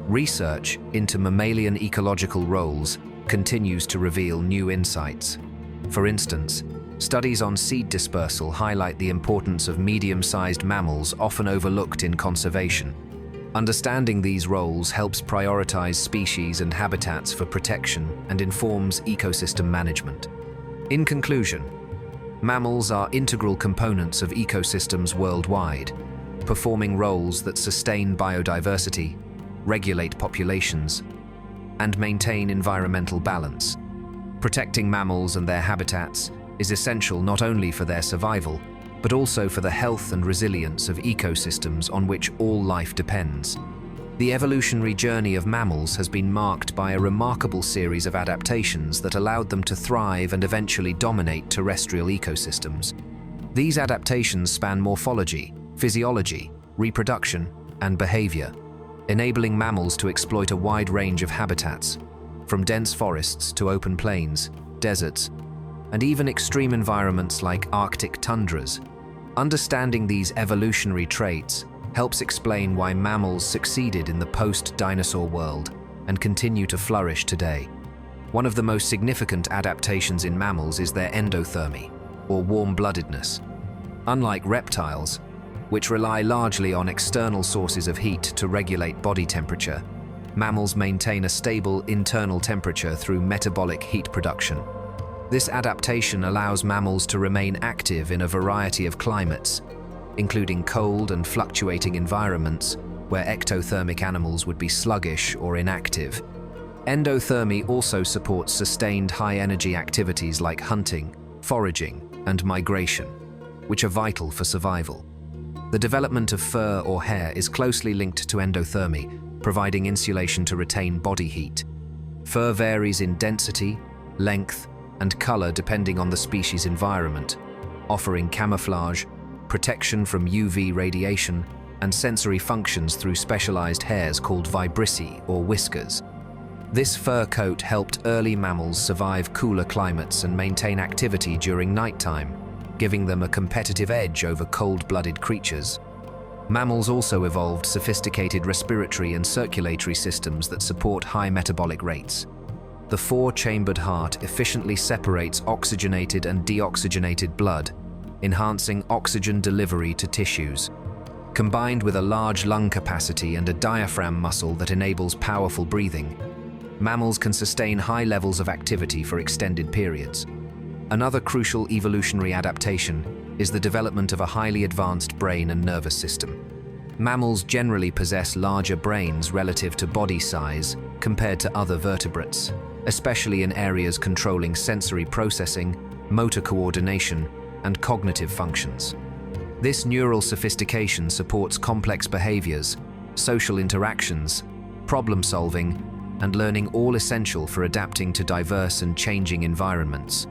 Research into mammalian ecological roles continues to reveal new insights. For instance, studies on seed dispersal highlight the importance of medium-sized mammals often overlooked in conservation. Understanding these roles helps prioritize species and habitats for protection and informs ecosystem management. In conclusion, mammals are integral components of ecosystems worldwide, performing roles that sustain biodiversity, regulate populations, and maintain environmental balance. Protecting mammals and their habitats is essential not only for their survival, but also for the health and resilience of ecosystems on which all life depends. The evolutionary journey of mammals has been marked by a remarkable series of adaptations that allowed them to thrive and eventually dominate terrestrial ecosystems. These adaptations span morphology, physiology, reproduction, and behavior, enabling mammals to exploit a wide range of habitats, from dense forests to open plains, deserts, and even extreme environments like Arctic tundras. Understanding these evolutionary traits helps explain why mammals succeeded in the post-dinosaur world and continue to flourish today. One of the most significant adaptations in mammals is their endothermy, or warm-bloodedness. Unlike reptiles, which rely largely on external sources of heat to regulate body temperature, mammals maintain a stable internal temperature through metabolic heat production. This adaptation allows mammals to remain active in a variety of climates, including cold and fluctuating environments where ectothermic animals would be sluggish or inactive. Endothermy also supports sustained high-energy activities like hunting, foraging, and migration, which are vital for survival. The development of fur or hair is closely linked to endothermy, providing insulation to retain body heat. Fur varies in density, length, and color depending on the species' environment, offering camouflage, protection from UV radiation, and sensory functions through specialized hairs called vibrissae or whiskers. This fur coat helped early mammals survive cooler climates and maintain activity during nighttime, giving them a competitive edge over cold-blooded creatures. Mammals also evolved sophisticated respiratory and circulatory systems that support high metabolic rates. The four-chambered heart efficiently separates oxygenated and deoxygenated blood, enhancing oxygen delivery to tissues. Combined with a large lung capacity and a diaphragm muscle that enables powerful breathing, mammals can sustain high levels of activity for extended periods. Another crucial evolutionary adaptation is the development of a highly advanced brain and nervous system. Mammals generally possess larger brains relative to body size compared to other vertebrates, especially in areas controlling sensory processing, motor coordination, and cognitive functions. This neural sophistication supports complex behaviors, social interactions, problem-solving, and learning, all essential for adapting to diverse and changing environments.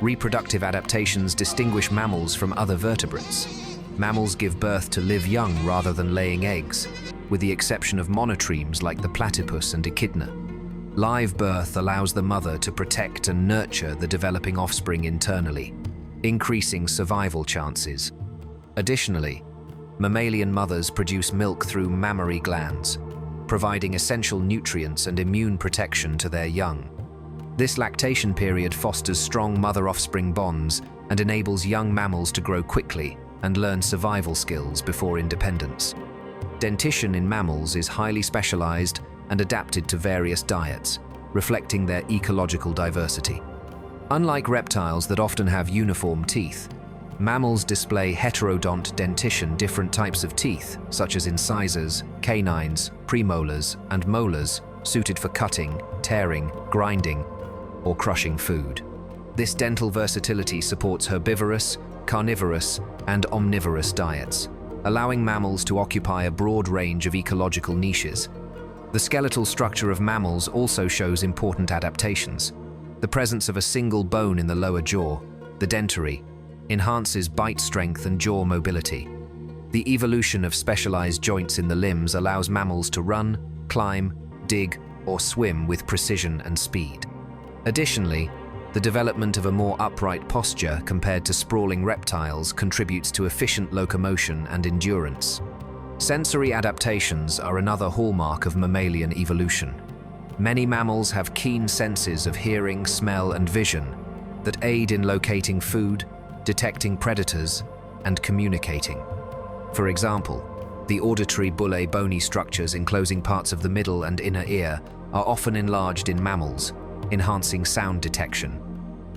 Reproductive adaptations distinguish mammals from other vertebrates. Mammals give birth to live young rather than laying eggs, with the exception of monotremes like the platypus and echidna. Live birth allows the mother to protect and nurture the developing offspring internally, increasing survival chances. Additionally, mammalian mothers produce milk through mammary glands, providing essential nutrients and immune protection to their young. This lactation period fosters strong mother-offspring bonds and enables young mammals to grow quickly and learn survival skills before independence. Dentition in mammals is highly specialized and adapted to various diets, reflecting their ecological diversity. Unlike reptiles that often have uniform teeth, mammals display heterodont dentition, different types of teeth, such as incisors, canines, premolars, and molars, suited for cutting, tearing, grinding, or crushing food. This dental versatility supports herbivorous, carnivorous, and omnivorous diets, allowing mammals to occupy a broad range of ecological niches. The skeletal structure of mammals also shows important adaptations. The presence of a single bone in the lower jaw, the dentary, enhances bite strength and jaw mobility. The evolution of specialized joints in the limbs allows mammals to run, climb, dig, or swim with precision and speed. Additionally, the development of a more upright posture compared to sprawling reptiles contributes to efficient locomotion and endurance. Sensory adaptations are another hallmark of mammalian evolution. Many mammals have keen senses of hearing, smell, and vision that aid in locating food, detecting predators, and communicating. For example, the auditory bullae bony structures enclosing parts of the middle and inner ear are often enlarged in mammals, enhancing sound detection.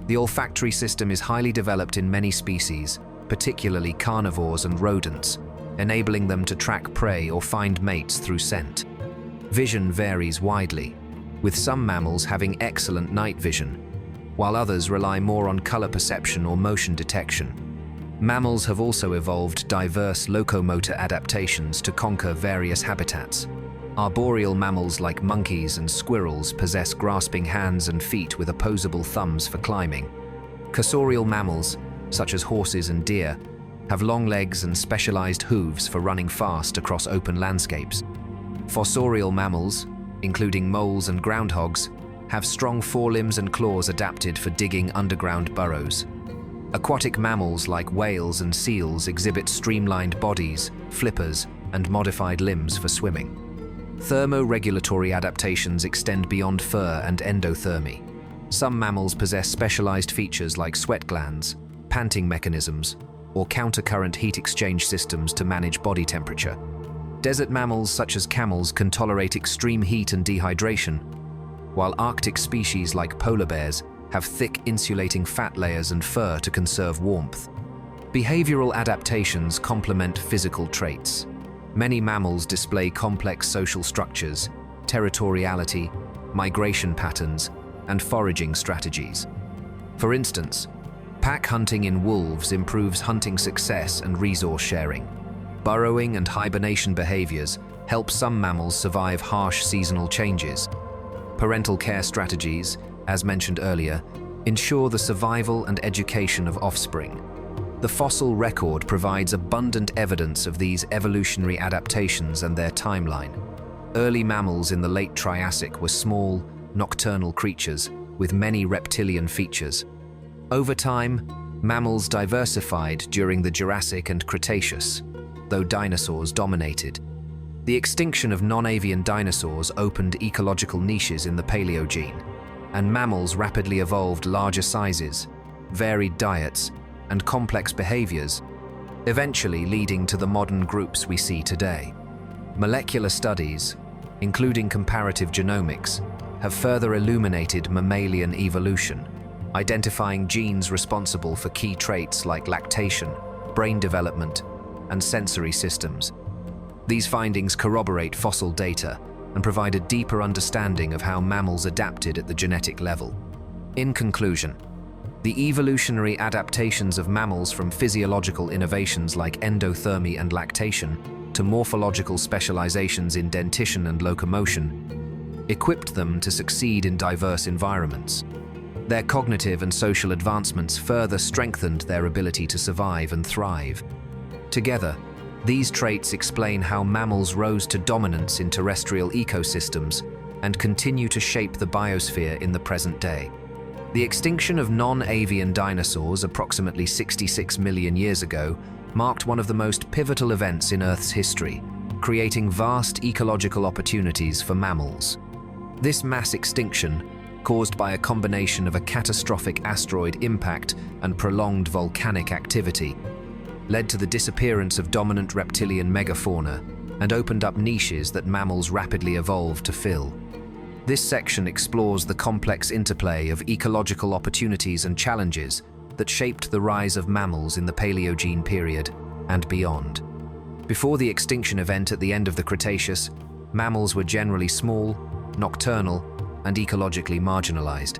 The olfactory system is highly developed in many species, particularly carnivores and rodents, enabling them to track prey or find mates through scent. Vision varies widely, with some mammals having excellent night vision, while others rely more on color perception or motion detection. Mammals have also evolved diverse locomotor adaptations to conquer various habitats. Arboreal mammals like monkeys and squirrels possess grasping hands and feet with opposable thumbs for climbing. Cursorial mammals, such as horses and deer, have long legs and specialized hooves for running fast across open landscapes. Fossorial mammals, including moles and groundhogs, have strong forelimbs and claws adapted for digging underground burrows. Aquatic mammals like whales and seals exhibit streamlined bodies, flippers, and modified limbs for swimming. Thermoregulatory adaptations extend beyond fur and endothermy. Some mammals possess specialized features like sweat glands, panting mechanisms, or countercurrent heat exchange systems to manage body temperature. Desert mammals such as camels can tolerate extreme heat and dehydration, while Arctic species like polar bears have thick insulating fat layers and fur to conserve warmth. Behavioral adaptations complement physical traits. Many mammals display complex social structures, territoriality, migration patterns, and foraging strategies. For instance, pack hunting in wolves improves hunting success and resource sharing. Burrowing and hibernation behaviors help some mammals survive harsh seasonal changes. Parental care strategies, as mentioned earlier, ensure the survival and education of offspring. The fossil record provides abundant evidence of these evolutionary adaptations and their timeline. Early mammals in the late Triassic were small, nocturnal creatures with many reptilian features. Over time, mammals diversified during the Jurassic and Cretaceous, though dinosaurs dominated. The extinction of non-avian dinosaurs opened ecological niches in the Paleogene, and mammals rapidly evolved larger sizes, varied diets, and complex behaviors, eventually leading to the modern groups we see today. Molecular studies, including comparative genomics, have further illuminated mammalian evolution, identifying genes responsible for key traits like lactation, brain development, and sensory systems. These findings corroborate fossil data and provide a deeper understanding of how mammals adapted at the genetic level. In conclusion, the evolutionary adaptations of mammals, from physiological innovations like endothermy and lactation to morphological specializations in dentition and locomotion, equipped them to succeed in diverse environments. Their cognitive and social advancements further strengthened their ability to survive and thrive. Together, these traits explain how mammals rose to dominance in terrestrial ecosystems and continue to shape the biosphere in the present day. The extinction of non-avian dinosaurs approximately 66 million years ago marked one of the most pivotal events in Earth's history, creating vast ecological opportunities for mammals. This mass extinction, caused by a combination of a catastrophic asteroid impact and prolonged volcanic activity, led to the disappearance of dominant reptilian megafauna and opened up niches that mammals rapidly evolved to fill. This section explores the complex interplay of ecological opportunities and challenges that shaped the rise of mammals in the Paleogene period and beyond. Before the extinction event at the end of the Cretaceous, mammals were generally small, nocturnal, and ecologically marginalized.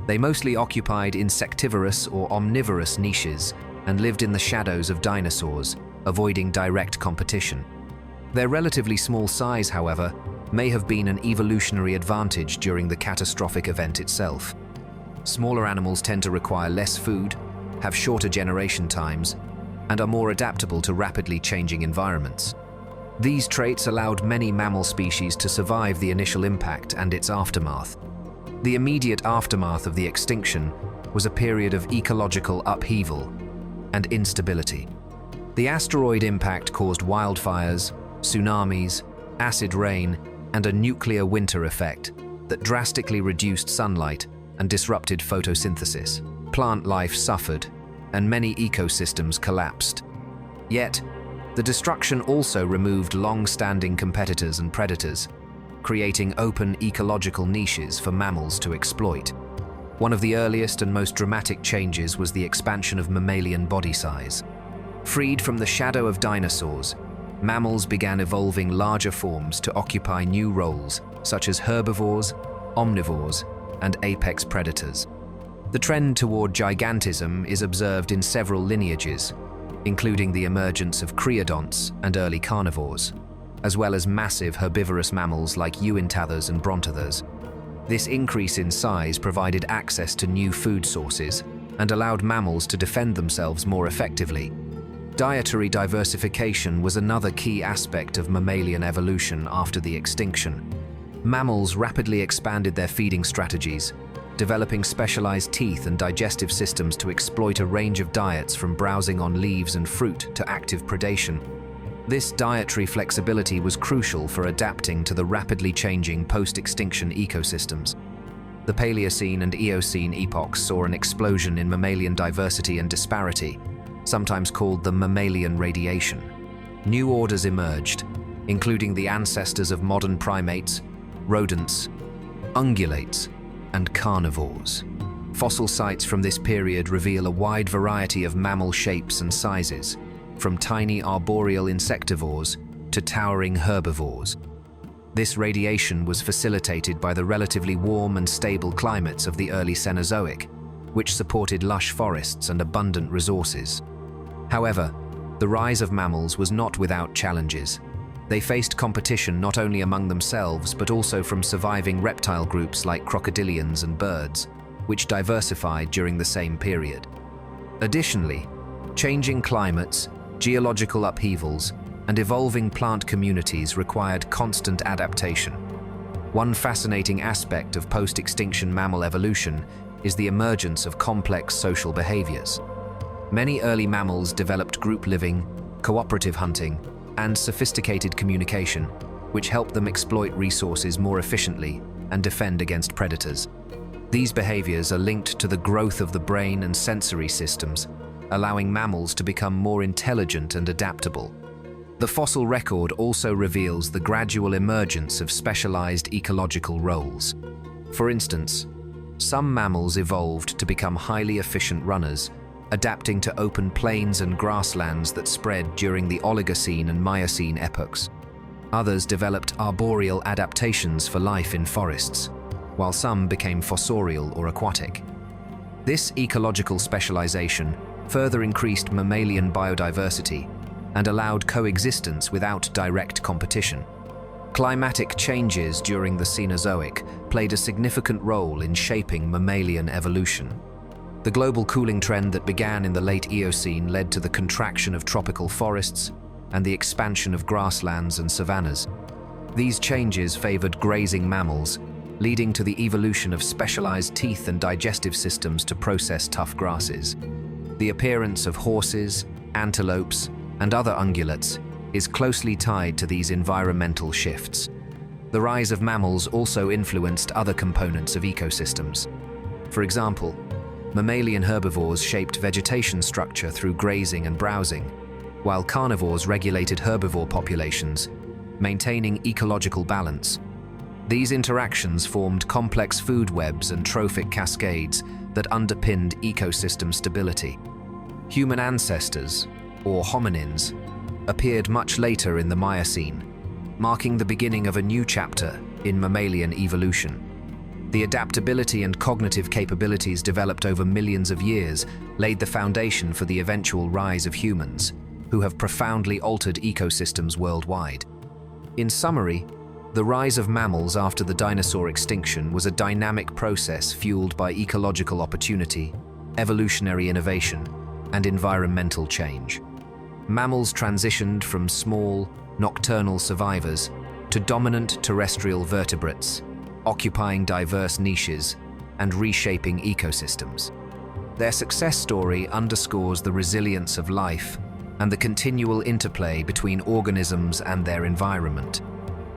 They mostly occupied insectivorous or omnivorous niches and lived in the shadows of dinosaurs, avoiding direct competition. Their relatively small size, however, may have been an evolutionary advantage during the catastrophic event itself. Smaller animals tend to require less food, have shorter generation times, and are more adaptable to rapidly changing environments. These traits allowed many mammal species to survive the initial impact and its aftermath. The immediate aftermath of the extinction was a period of ecological upheaval and instability. The asteroid impact caused wildfires, tsunamis, acid rain, and a nuclear winter effect that drastically reduced sunlight and disrupted photosynthesis. Plant life suffered, and many ecosystems collapsed. Yet, the destruction also removed long-standing competitors and predators, creating open ecological niches for mammals to exploit. One of the earliest and most dramatic changes was the expansion of mammalian body size. Freed from the shadow of dinosaurs, mammals began evolving larger forms to occupy new roles, such as herbivores, omnivores, and apex predators. The trend toward gigantism is observed in several lineages, including the emergence of creodonts and early carnivores, as well as massive herbivorous mammals like euinthathers and brontothers. This increase in size provided access to new food sources and allowed mammals to defend themselves more effectively. Dietary diversification was another key aspect of mammalian evolution after the extinction. Mammals rapidly expanded their feeding strategies, developing specialized teeth and digestive systems to exploit a range of diets from browsing on leaves and fruit to active predation. This dietary flexibility was crucial for adapting to the rapidly changing post-extinction ecosystems. The Paleocene and Eocene epochs saw an explosion in mammalian diversity and disparity, sometimes called the Mammalian radiation. New orders emerged, including the ancestors of modern primates, rodents, ungulates, and carnivores. Fossil sites from this period reveal a wide variety of mammal shapes and sizes, from tiny arboreal insectivores to towering herbivores. This radiation was facilitated by the relatively warm and stable climates of the early Cenozoic, which supported lush forests and abundant resources. However, the rise of mammals was not without challenges. They faced competition not only among themselves but also from surviving reptile groups like crocodilians and birds, which diversified during the same period. Additionally, changing climates, geological upheavals, and evolving plant communities required constant adaptation. One fascinating aspect of post-extinction mammal evolution is the emergence of complex social behaviors. Many early mammals developed group living, cooperative hunting, and sophisticated communication, which helped them exploit resources more efficiently and defend against predators. These behaviors are linked to the growth of the brain and sensory systems, allowing mammals to become more intelligent and adaptable. The fossil record also reveals the gradual emergence of specialized ecological roles. For instance, some mammals evolved to become highly efficient runners, adapting to open plains and grasslands that spread during the Oligocene and Miocene epochs. Others developed arboreal adaptations for life in forests, while some became fossorial or aquatic. This ecological specialization further increased mammalian biodiversity and allowed coexistence without direct competition. Climatic changes during the Cenozoic played a significant role in shaping mammalian evolution. The global cooling trend that began in the late Eocene led to the contraction of tropical forests and the expansion of grasslands and savannas. These changes favored grazing mammals, leading to the evolution of specialized teeth and digestive systems to process tough grasses. The appearance of horses, antelopes, and other ungulates is closely tied to these environmental shifts. The rise of mammals also influenced other components of ecosystems. For example, mammalian herbivores shaped vegetation structure through grazing and browsing, while carnivores regulated herbivore populations, maintaining ecological balance. These interactions formed complex food webs and trophic cascades that underpinned ecosystem stability. Human ancestors, or hominins, appeared much later in the Miocene, marking the beginning of a new chapter in mammalian evolution. The adaptability and cognitive capabilities developed over millions of years laid the foundation for the eventual rise of humans, who have profoundly altered ecosystems worldwide. In summary, the rise of mammals after the dinosaur extinction was a dynamic process fueled by ecological opportunity, evolutionary innovation, and environmental change. Mammals transitioned from small, nocturnal survivors to dominant terrestrial vertebrates, occupying diverse niches and reshaping ecosystems. Their success story underscores the resilience of life and the continual interplay between organisms and their environment.